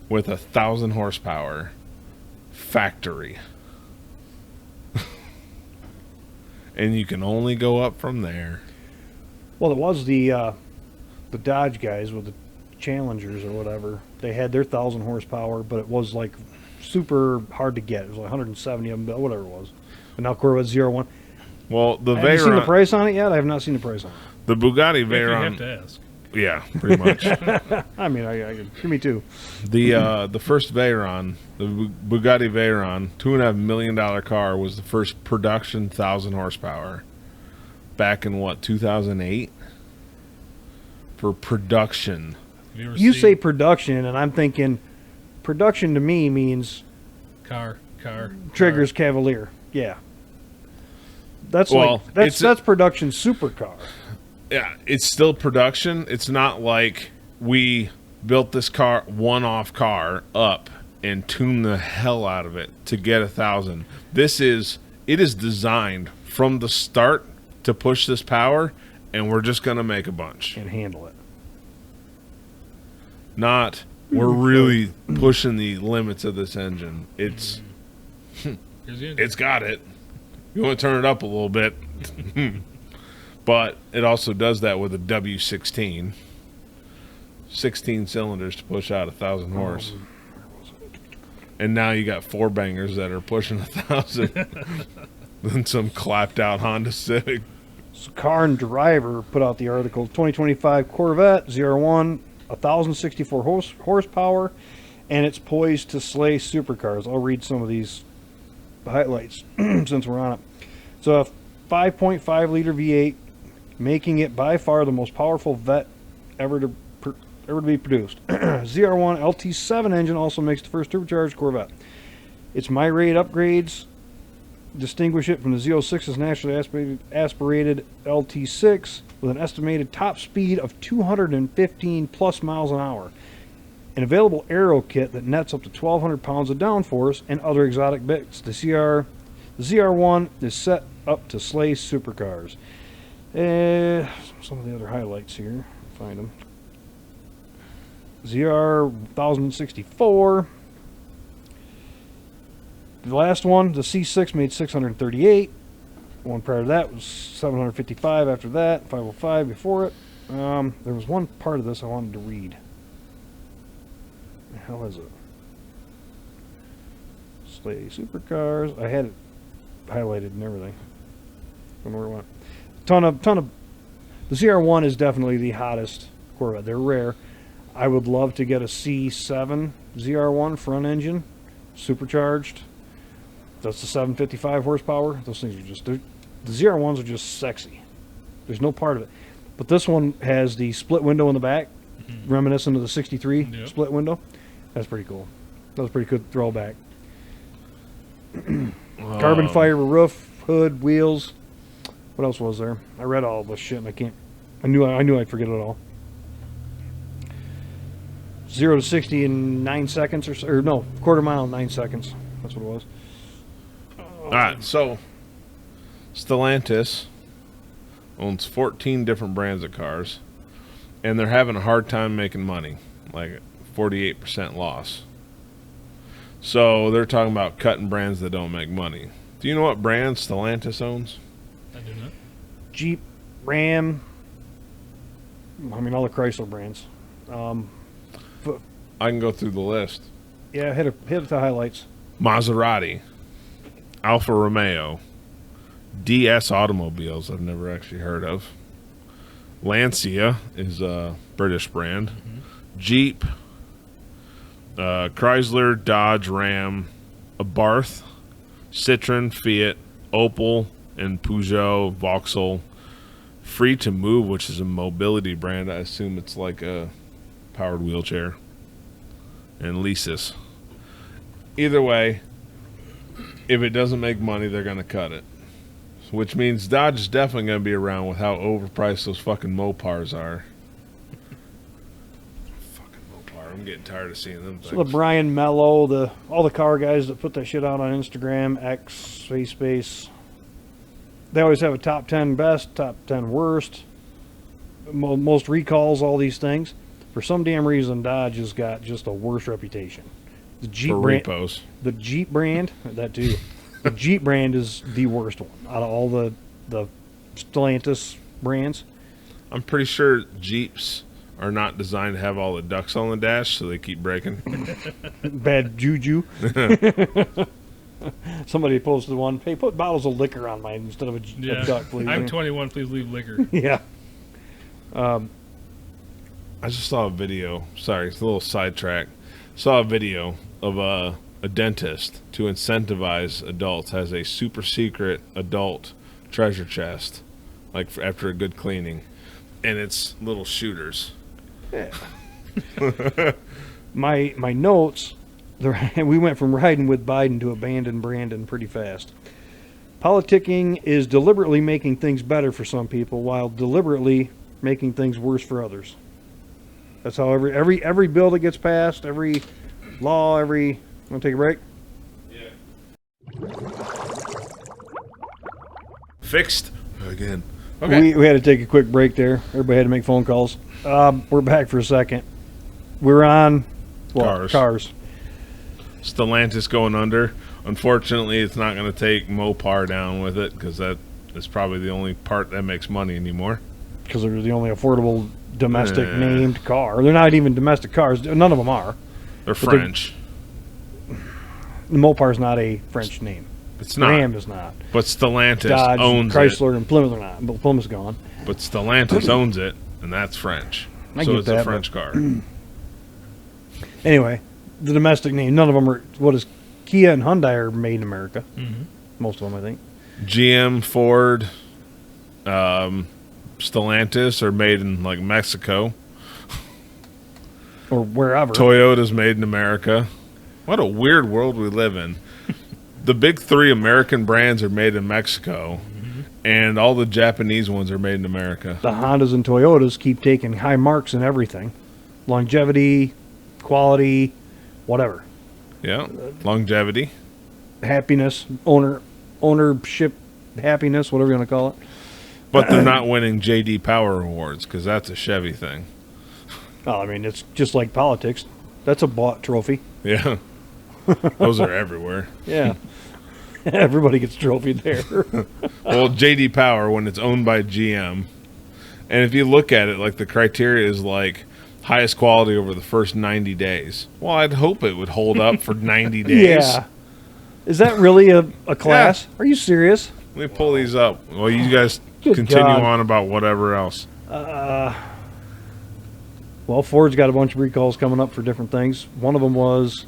with 1,000 horsepower, factory, and you can only go up from there. Well, it was the Dodge guys with the Challengers or whatever. They had their 1,000 horsepower, but it was like super hard to get. It was like 170 of them, but whatever it was. But now Corvette 01. Well, the Have you seen the Veyron, price on it yet? I have not seen the price on it. the Bugatti If you have Veyron, to ask. yeah, pretty much. I mean, I give me two. The first Veyron, the Bugatti Veyron, $2.5 million car, was the first production 1,000 horsepower back in what, 2008? For production. Have you ever You seen say production, and I'm thinking production to me means car. Triggers Cavalier. Yeah. That's Well, that's production supercar. Yeah, it's still production. It's not like we built this car, one-off car, up and tuned the hell out of it to get 1,000. It is designed from the start to push this power, and we're just going to make a bunch. And handle it. Not, we're really pushing the limits of this engine. It's got it. You want to turn it up a little bit. But it also does that with a W16. 16 cylinders to push out 1,000 horse. And now you got four bangers that are pushing 1,000. Then some clapped out Honda Civic. So Car and Driver put out the article 2025 Corvette ZR1, 1,064 horsepower, and it's poised to slay supercars. I'll read some of these highlights since we're on it. It's a 5.5 liter V8, making it by far the most powerful Vet ever to be produced. ZR1 LT7 engine also makes the first turbocharged Corvette. Its myriad upgrades distinguish it from the Z06's naturally aspirated LT6 with an estimated top speed of 215 plus miles an hour. An available aero kit that nets up to 1,200 pounds of downforce and other exotic bits. The ZR1 is set up to slay supercars. Some of the other highlights here. Find them. ZR 1064. The last one, the C6, made 638. One prior to that was 755. After that, 505 before it. There was one part of this I wanted to read. The hell is it? Slay supercars. I had it highlighted and everything. I don't know where it went. Ton of. The ZR1 is definitely the hottest Corvette. They're rare. I would love to get a C7 ZR1 front engine, supercharged. That's the 755 horsepower. Those things are just, the ZR1s are just sexy. There's no part of it. But this one has the split window in the back, reminiscent of the 63 split window. That's pretty cool. That was a pretty good throwback. Carbon fiber roof, hood, wheels. What else was there? I read all this shit and I knew I'd forget it all. 0 to 60 in 9 seconds or no, quarter mile in 9 seconds. That's what it was. All right, so Stellantis owns 14 different brands of cars, and they're having a hard time making money, like 48% loss. So they're talking about cutting brands that don't make money. Do you know what brand Stellantis owns? I do not. Jeep, Ram. I mean, all the Chrysler brands. I can go through the list. Yeah, hit the highlights. Maserati, Alfa Romeo, DS Automobiles, I've never actually heard of. Lancia is a British brand. Jeep, Chrysler, Dodge, Ram, Abarth, Citroen, Fiat, Opel, and Peugeot, Vauxhall. Free to Move, which is a mobility brand. I assume it's like a powered wheelchair. And Leases. Either way, if it doesn't make money, they're going to cut it. Which means Dodge is definitely going to be around with how overpriced those fucking Mopars are. Fucking Mopar. I'm getting tired of seeing them things. So the Brian Mello, all the car guys that put that shit out on Instagram, X, Space, they always have a top 10 best, top 10 worst, most recalls, all these things. For some damn reason, Dodge has got just a worse reputation. The Jeep For brand, repos. the Jeep brand, that too. The Jeep brand is the worst one out of all the Stellantis brands. I'm pretty sure Jeeps are not designed to have all the ducks on the dash, so they keep breaking. Bad juju. Somebody posted one. Hey, put bottles of liquor on mine instead of a duck, please. I'm 21. Please leave liquor. Yeah. I just saw a video. Sorry, it's a little sidetrack. Saw a video of a dentist to incentivize adults has a super secret adult treasure chest, like after a good cleaning, and it's little shooters. Yeah. my notes. We went from riding with Biden to abandon Brandon pretty fast. Politicking is deliberately making things better for some people while deliberately making things worse for others. That's how every bill that gets passed, every law, Want to take a break? Yeah. Fixed again. Okay. We had to take a quick break there. Everybody had to make phone calls. We're back for a second. We're on cars. Stellantis going under. Unfortunately, it's not going to take Mopar down with it because that is probably the only part that makes money anymore. Because they're the only affordable domestic named car. They're not even domestic cars. None of them are. They're French. The Mopar's not a French name. It's not. Ram is not. But Stellantis Dodge, owns Chrysler, it. and Plymouth are not. But Plymouth's gone. But Stellantis owns it, and that's French. So it's a French car. Anyway, the domestic name, none of them are. What is Kia and Hyundai are made in America. Mm-hmm. Most of them, I think. GM, Ford, Stellantis are made in like Mexico. Or wherever. Toyota's made in America. What a weird world we live in. The big three American brands are made in Mexico, and all the Japanese ones are made in America. The Hondas and Toyotas keep taking high marks in everything. Longevity, quality, whatever. Yeah, longevity. Happiness, ownership, happiness, whatever you want to call it. But they're not winning J.D. Power awards because that's a Chevy thing. Oh, I mean, it's just like politics. That's a bought trophy. Yeah. Those are everywhere. Yeah. Everybody gets trophied there. Well, J.D. Power, when it's owned by GM, and if you look at it, like the criteria is like highest quality over the first 90 days. Well, I'd hope it would hold up for 90 days. Yeah. Is that really a class? Yeah. Are you serious? Let me pull these up. Well, you guys Good continue God. on about whatever else. Well, Ford's got a bunch of recalls coming up for different things. One of them was,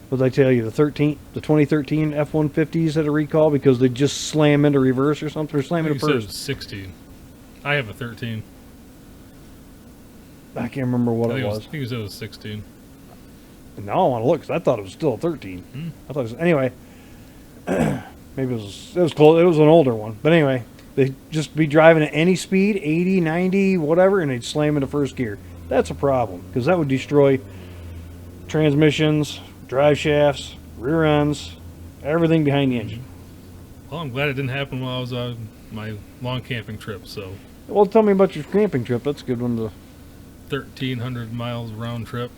what did I tell you, the 2013 F-150s had a recall because they just slam into reverse or something, or slam into You said first. 16. I have a 13. I can't remember what it was. I think you said it was 16. Now I want to look because I thought it was still a 13. I thought it was, anyway. Maybe it was close. It was an older one, but anyway, they'd just be driving at any speed, 80, 90, whatever, and they'd slam into first gear. That's a problem because that would destroy transmissions, drive shafts, rear ends, everything behind the engine. Well, I'm glad it didn't happen while I was on my long camping trip. So, Well, tell me about your camping trip. That's a good one to. 1,300 miles round trip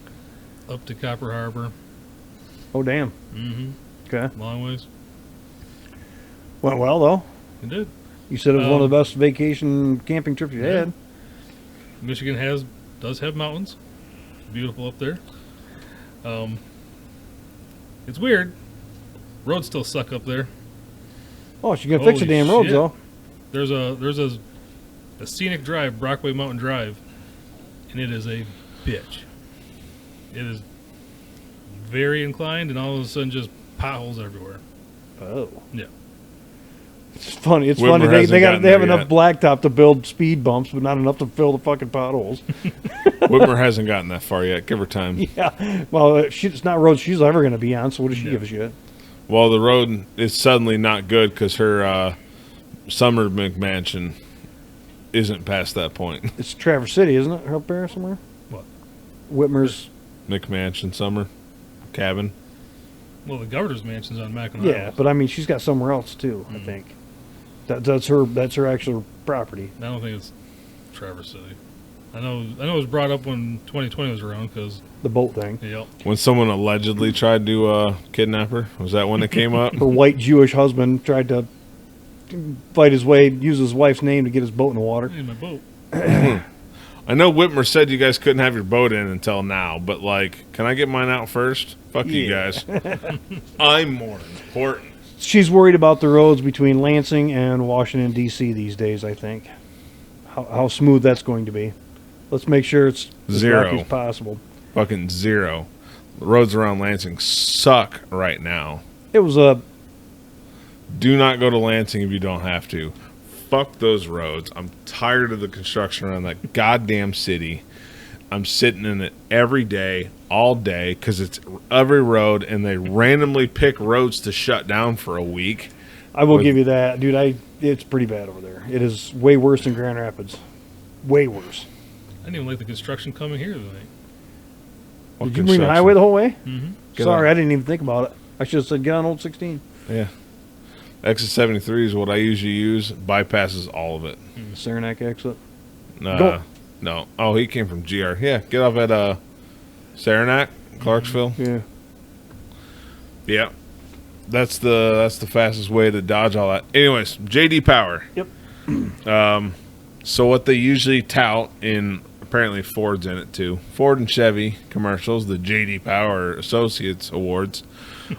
up to Copper Harbor. Oh, damn. Mm-hmm. Okay. Long ways. Went well though. It did. You said it was one of the best vacation camping trips you had. Michigan does have mountains. Beautiful up there. It's weird. Roads still suck up there. Oh, so you're gonna fix the Holy damn roads shit. though. There's a scenic drive, Brockway Mountain Drive, and it is a bitch. It is very inclined, and all of a sudden just potholes everywhere. Oh. Yeah. It's funny. It's Whitmer funny. They hasn't gotten have there enough yet. blacktop to build speed bumps, but not enough to fill the fucking potholes. Whitmer hasn't gotten that far yet. Give her time. Yeah. Well, it's not roads she's ever going to be on, so what does she give a shit? Well, the road is suddenly not good because her summer McMansion isn't past that point. It's Traverse City, isn't it? Up there somewhere? What? Whitmer's McMansion summer cabin. Well, the governor's mansion's on Mackinac. Yeah, but I mean, she's got somewhere else too. I think that's her actual property. I don't think it's Traverse City. I know it was brought up when 2020 was around because The boat thing. yep. When someone allegedly tried to kidnap her, was that when it came up? Her white Jewish husband tried to fight his way, use his wife's name to get his boat in the water. Hey, my boat. I know Whitmer said you guys couldn't have your boat in until now, but like, can I get mine out first? Fuck you Yeah. guys. I'm more important. She's worried about the roads between Lansing and Washington D.C. these days. I think how smooth that's going to be. Let's make sure it's as Zero. rocky as possible. Fucking zero. The roads around Lansing suck right now. It was a Do not go to Lansing if you don't have to. Fuck those roads. I'm tired of the construction around that goddamn city. I'm sitting in it every day, all day, because it's every road, and they randomly pick roads to shut down for a week. I will give you that, dude. It's pretty bad over there. It is way worse than Grand Rapids. Way worse. I didn't even like the construction coming here tonight. What Did you bring the construction? highway the whole way? Mm-hmm. Get Sorry, on. I didn't even think about it. I should have said get on old 16. Yeah. Exit 73 is what I usually use. Bypasses all of it. Saranac exit. No. Oh, he came from GR. Yeah, get off at Saranac, Clarksville. Yeah. Yeah. That's the fastest way to dodge all that. Anyways, JD Power. Yep. So what they usually tout in, apparently Ford's in it too, Ford and Chevy commercials, the JD Power Associates Awards,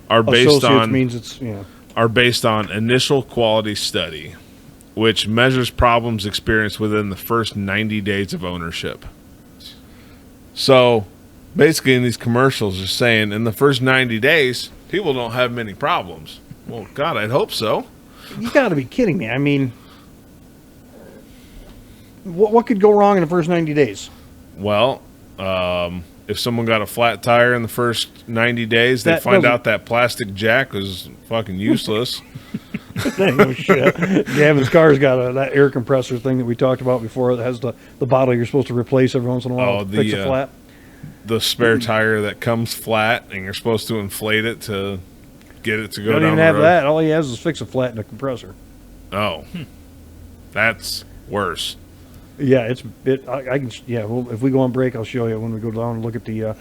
are based Associates on means it's, yeah. are based on initial quality study, which measures problems experienced within the first 90 days of ownership. So basically in these commercials they're saying in the first 90 days people don't have many problems. Well, God, I'd hope so. You got to be kidding me. I mean, what could go wrong in the first 90 days? Well, if someone got a flat tire in the first 90 days, they That find doesn't- out that plastic jack was fucking useless. No shit. Gavin's car's got that air compressor thing that we talked about before that has the bottle you're supposed to replace every once in a while Oh, to fix it flat. The spare tire that comes flat, and you're supposed to inflate it to get it to go Don't down even the have road. that. All he has is fix a flat in a compressor. Oh, that's worse. Yeah, I can. Yeah, well, if we go on break, I'll show you when we go down and look at the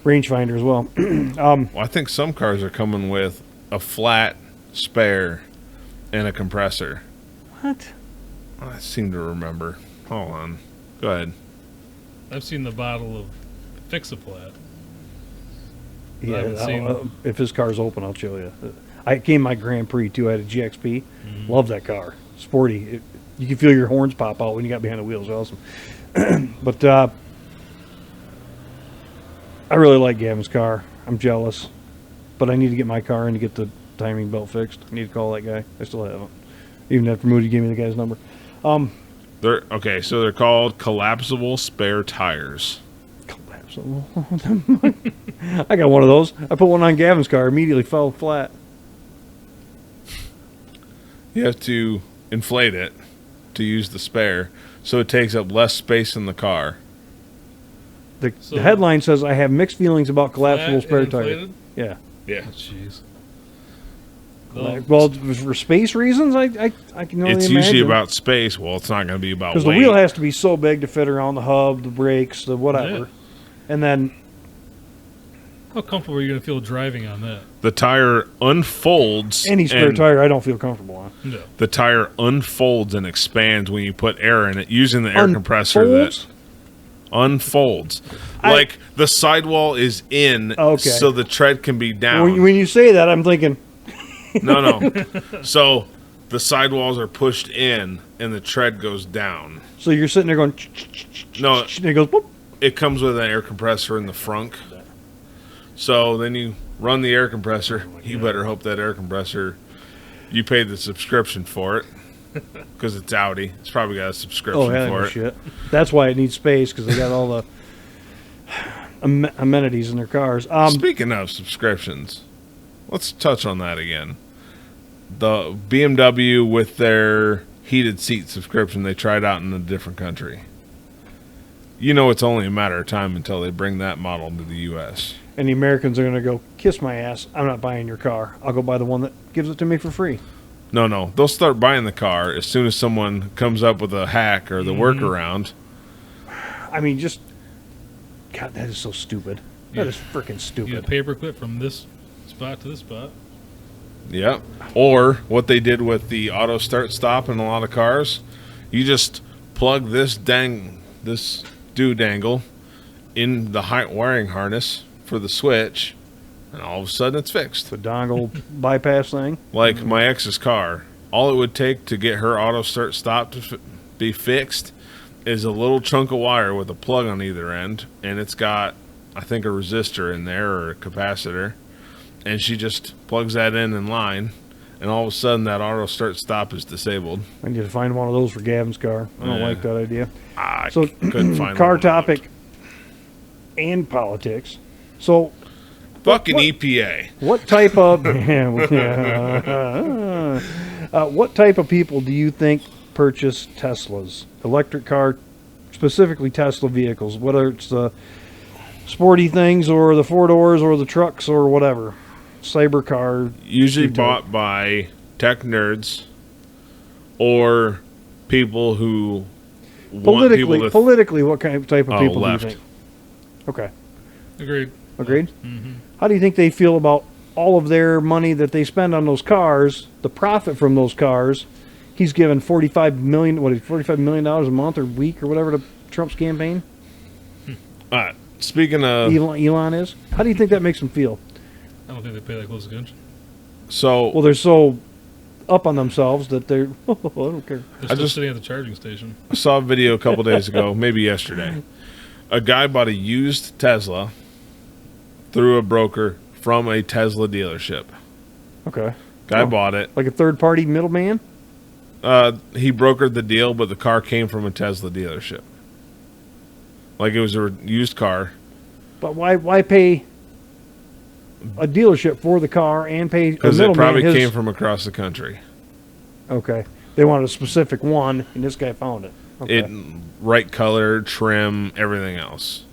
rangefinder as well. Well, I think some cars are coming with a flat spare and a compressor. What? I seem to remember. Hold on. Go ahead. I've seen the bottle of Fix-A-Flat. Yeah, haven't seen- if his car's open, I'll show you. I came my Grand Prix too. I had a GXP. Love that car. Sporty. You can feel your horns pop out when you got behind the wheels. Awesome. But I really like Gavin's car. I'm jealous, but I need to get my car in to get the timing belt fixed. I need to call that guy. I still haven't. Even after Moody gave me the guy's number. So they're called collapsible spare tires. Collapsible. I got one of those. I put one on Gavin's car. Immediately fell flat. You have to inflate it to use the spare, so it takes up less space in the car. The So- headline says, I have mixed feelings about collapsible Flat spare and tires. inflated? Yeah. Yeah. Oh, jeez. Well, for space reasons, I can only It's imagine. usually about space. Well, it's not going to be about because weight. the wheel has to be so big to fit around the hub, the brakes, the whatever. Yeah. And then How comfortable are you going to feel driving on that? The tire unfolds. any spare and tire I don't feel comfortable on. No. The tire unfolds and expands when you put air in it using the air compressor Unfolds? that unfolds. Like the sidewall is in, Okay. so the tread can be down. When you say that, I'm thinking, No. So the sidewalls are pushed in and the tread goes down. so you're sitting there going, No, and it goes, boop. it comes with an air compressor in the frunk. So then you run the air compressor. You better hope that air compressor, you paid the subscription for it because it's Audi. It's probably got a subscription Oh, yeah, for no it. shit. That's why it needs space, because they got all the amenities in their cars. Speaking of subscriptions, let's touch on that again. The BMW with their heated seat subscription they tried out in a different country. you know it's only a matter of time until they bring that model to the U.S. And the Americans are going to go, kiss my ass. I'm not buying your car. I'll go buy the one that gives it to me for free. No. They'll start buying the car as soon as someone comes up with a hack or the workaround. I mean, just... God, that is so stupid. That is freaking You stupid. get a paperclip from this spot to this spot. Yep. Or what they did with the auto start stop in a lot of cars, you just plug this do-dangle in the wiring harness for the switch, and all of a sudden it's fixed. The dongle bypass thing. Like my ex's car, all it would take to get her auto start stop to be fixed is a little chunk of wire with a plug on either end, and it's got, I think, a resistor in there or a capacitor, and she just plugs that in line, and all of a sudden that auto start stop is disabled. I need to find one of those for Gavin's car. I don't like that idea. I So, couldn't find car one. topic and politics. So, Fucking what- EPA. what type of what type of people do you think purchase Teslas, electric car, specifically Tesla vehicles, whether it's the sporty things or the 4-doors or the trucks or whatever, cyber car? Usually Speak to bought by tech nerds or people who want people to Politically, what kind of type of people left. do you think? Okay, Agreed. agreed. How do you think they feel about all of their money that they spend on those cars, the profit from those cars? He's given $45 million a month or week or whatever to Trump's campaign. Speaking of, Elon is. How do you think that makes them feel? I don't think they pay that close attention. so Well, they're so up on themselves that they're. I don't care. They're still sitting at the charging station. I saw a video a couple days ago, maybe yesterday. A guy bought a used Tesla through a broker from a Tesla dealership. Okay. Guy Oh. bought it. Like a third-party middleman. He brokered the deal, but the car came from a Tesla dealership. Like it was a used car. But why pay a dealership for the car and pay a Because it middleman probably his? came from across the country. Okay. They wanted a specific one, and this guy found it. Okay. It right color, trim, everything else.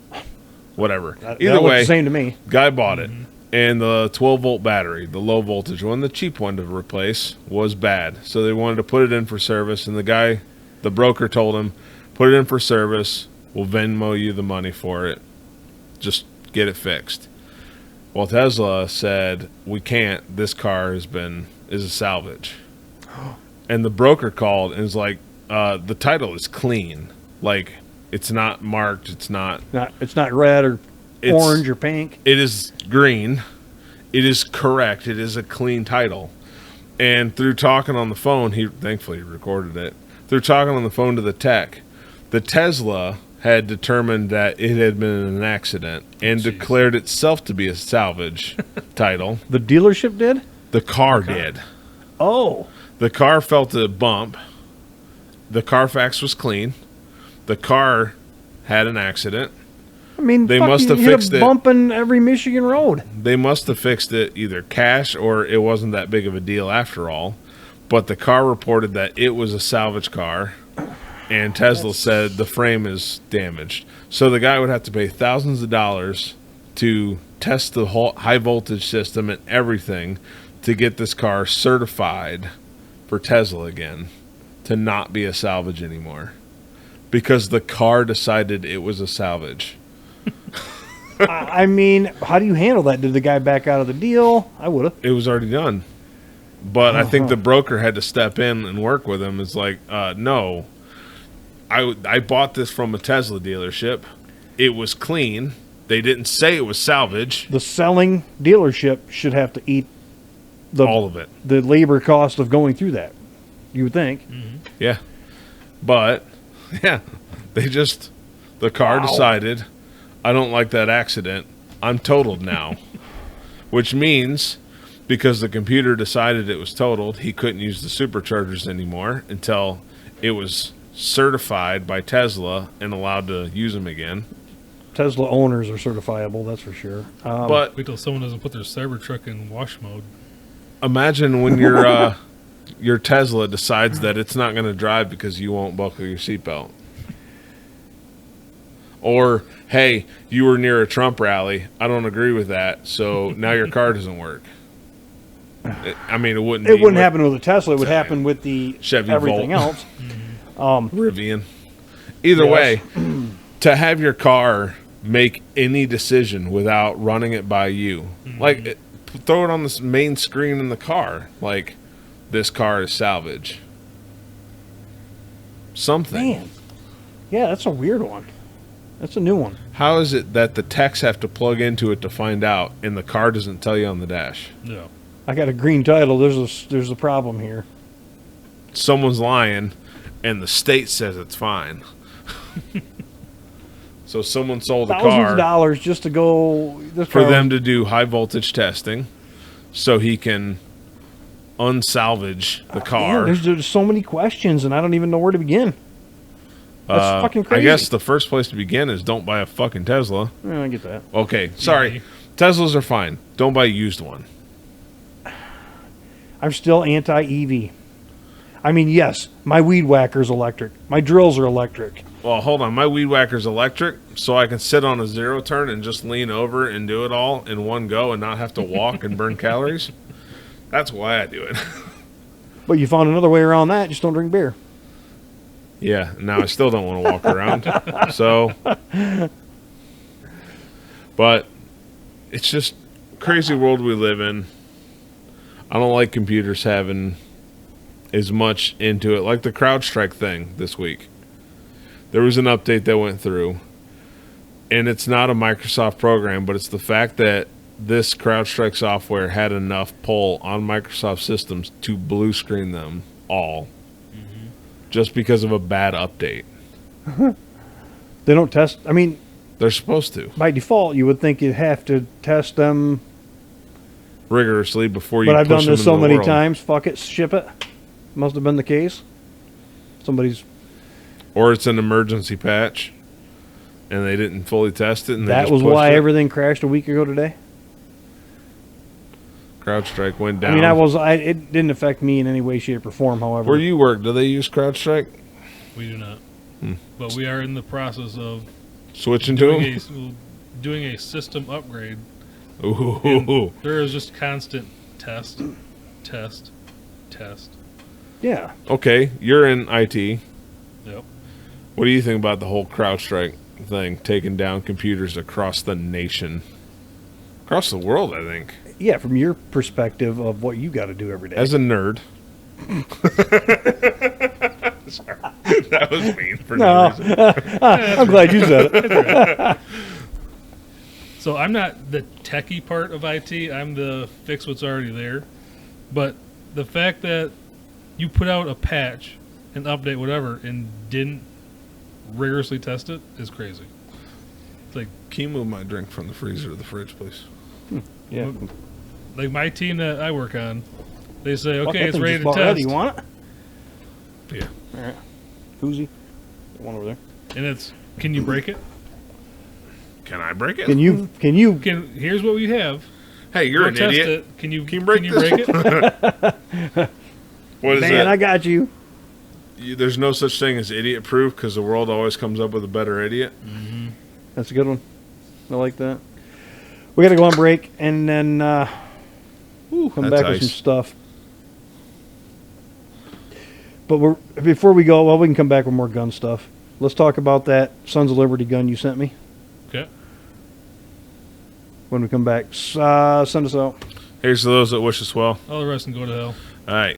Whatever. That Either looked way, the same to me. guy bought it. And the 12-volt battery, the low voltage one, the cheap one to replace, was bad. So they wanted to put it in for service. And the broker told him, put it in for service. We'll Venmo you the money for it. Just get it fixed. Well, Tesla said, we can't. This car is a salvage. And the broker called and was like, the title is clean. Like, it's not marked. It's not red or It's- orange or pink. It is green. It is correct. It is a clean title. And through talking on the phone, he thankfully recorded it. Through talking on the phone to the tech, the Tesla had determined that it had been in an accident and declared itself to be a salvage title. The dealership did? The car did. Oh. The car felt a bump. The Carfax was clean. The car had an accident. I mean, They fuck, must you have hit fixed a it. bump in every Michigan road. They must have fixed it either cash or it wasn't that big of a deal after all. But the car reported that it was a salvage car, and Tesla said the frame is damaged. So the guy would have to pay thousands of dollars to test the whole high voltage system and everything to get this car certified for Tesla again, to not be a salvage anymore. Because the car decided it was a salvage. I mean, how do you handle that? Did the guy back out of the deal? I would have. It was already done. But I think the broker had to step in and work with him. It's like, no, I bought this from a Tesla dealership. It was clean. They didn't say it was salvage. The selling dealership should have to eat All of it. the labor cost of going through that. You would think. Yeah. But, yeah, the car decided, I don't like that accident. I'm totaled now. Which means, because the computer decided it was totaled, he couldn't use the superchargers anymore until it was certified by Tesla and allowed to use them again. Tesla owners are certifiable, that's for sure. But Wait till someone doesn't put their Cybertruck in wash mode. imagine when your Tesla decides that it's not going to drive because you won't buckle your seatbelt. Or, hey, you were near a Trump rally. I don't agree with that, so now your car doesn't work. I mean, it wouldn't. It wouldn't happen with a Tesla. It would happen with the Chevy everything Volt. else. Rivian. Either way, to have your car make any decision without running it by you, like throw it on the main screen in the car, like this car is salvage. Something. Man, yeah, that's a weird one. That's a new one. How is it that the techs have to plug into it to find out, and the car doesn't tell you on the dash? No. I got a green title. There's a problem here. Someone's lying, and the state says it's fine. So someone sold a Thousands car of dollars just to go for them to do high voltage testing, so he can unsalvage the car. Man, there's so many questions, and I don't even know where to begin. That's fucking crazy. I guess the first place to begin is don't buy a fucking Tesla. Yeah, I get that. Okay, sorry. Teslas are fine. Don't buy a used one. I'm still anti-EV. I mean, yes, my weed whacker's electric. My drills are electric. Well, hold on. My weed whacker's electric, so I can sit on a zero turn and just lean over and do it all in one go and not have to walk and burn calories. That's why I do it. But you found another way around that. Just don't drink beer. Yeah, now I still don't want to walk around. So, but it's just crazy world we live in. I don't like computers having as much into it. Like the CrowdStrike thing this week. There was an update that went through, and it's not a Microsoft program, but it's the fact that this CrowdStrike software had enough pull on Microsoft systems to blue screen them all. Just because of a bad update. They don't test. I mean, they're supposed to. By default, you would think you'd have to test them rigorously before you But I've push done this them so into the many world. times. Fuck it, ship it. Must have been the case. Somebody's. Or it's an emergency patch, and they didn't fully test it. And they That just was pushed why it. everything crashed a week ago today. CrowdStrike went down. I mean, it didn't affect me in any way, shape, or form. However, Where you work, do they use CrowdStrike? We do not. But we are in the process of Switching to doing them? doing a system upgrade. Ooh. And there is just constant test. yeah. Okay, you're in IT. Yep. What do you think about the whole CrowdStrike thing, taking down computers across the nation? Across the world, I think. Yeah, from your perspective of what you got to do every day. As a nerd. Sorry. That was mean for no reason. I'm glad you said it. So I'm not the techie part of IT. I'm the fix what's already there. But the fact that you put out a patch and update whatever and didn't rigorously test it is crazy. It's like, can you move my drink from the freezer to the fridge, please? Yeah. Like my team that I work on, they say, Fuck, okay, that it's thing's ready just to about test. ready. You want it? Yeah. All right. Koozie. One over there. And it's, can you break it? Can I break it? Can you? Here's what we have. Hey, you're Go an test idiot. it. Can you break it? What is Man, that? I got you. There's no such thing as idiot proof because the world always comes up with a better idiot. Mm-hmm. That's a good one. I like that. We got to go on break and then come back with some stuff. But before we go, we can come back with more gun stuff. Let's talk about that Sons of Liberty gun you sent me. Okay. When we come back, send us out. Here's to those that wish us well. All the rest can go to hell. All right.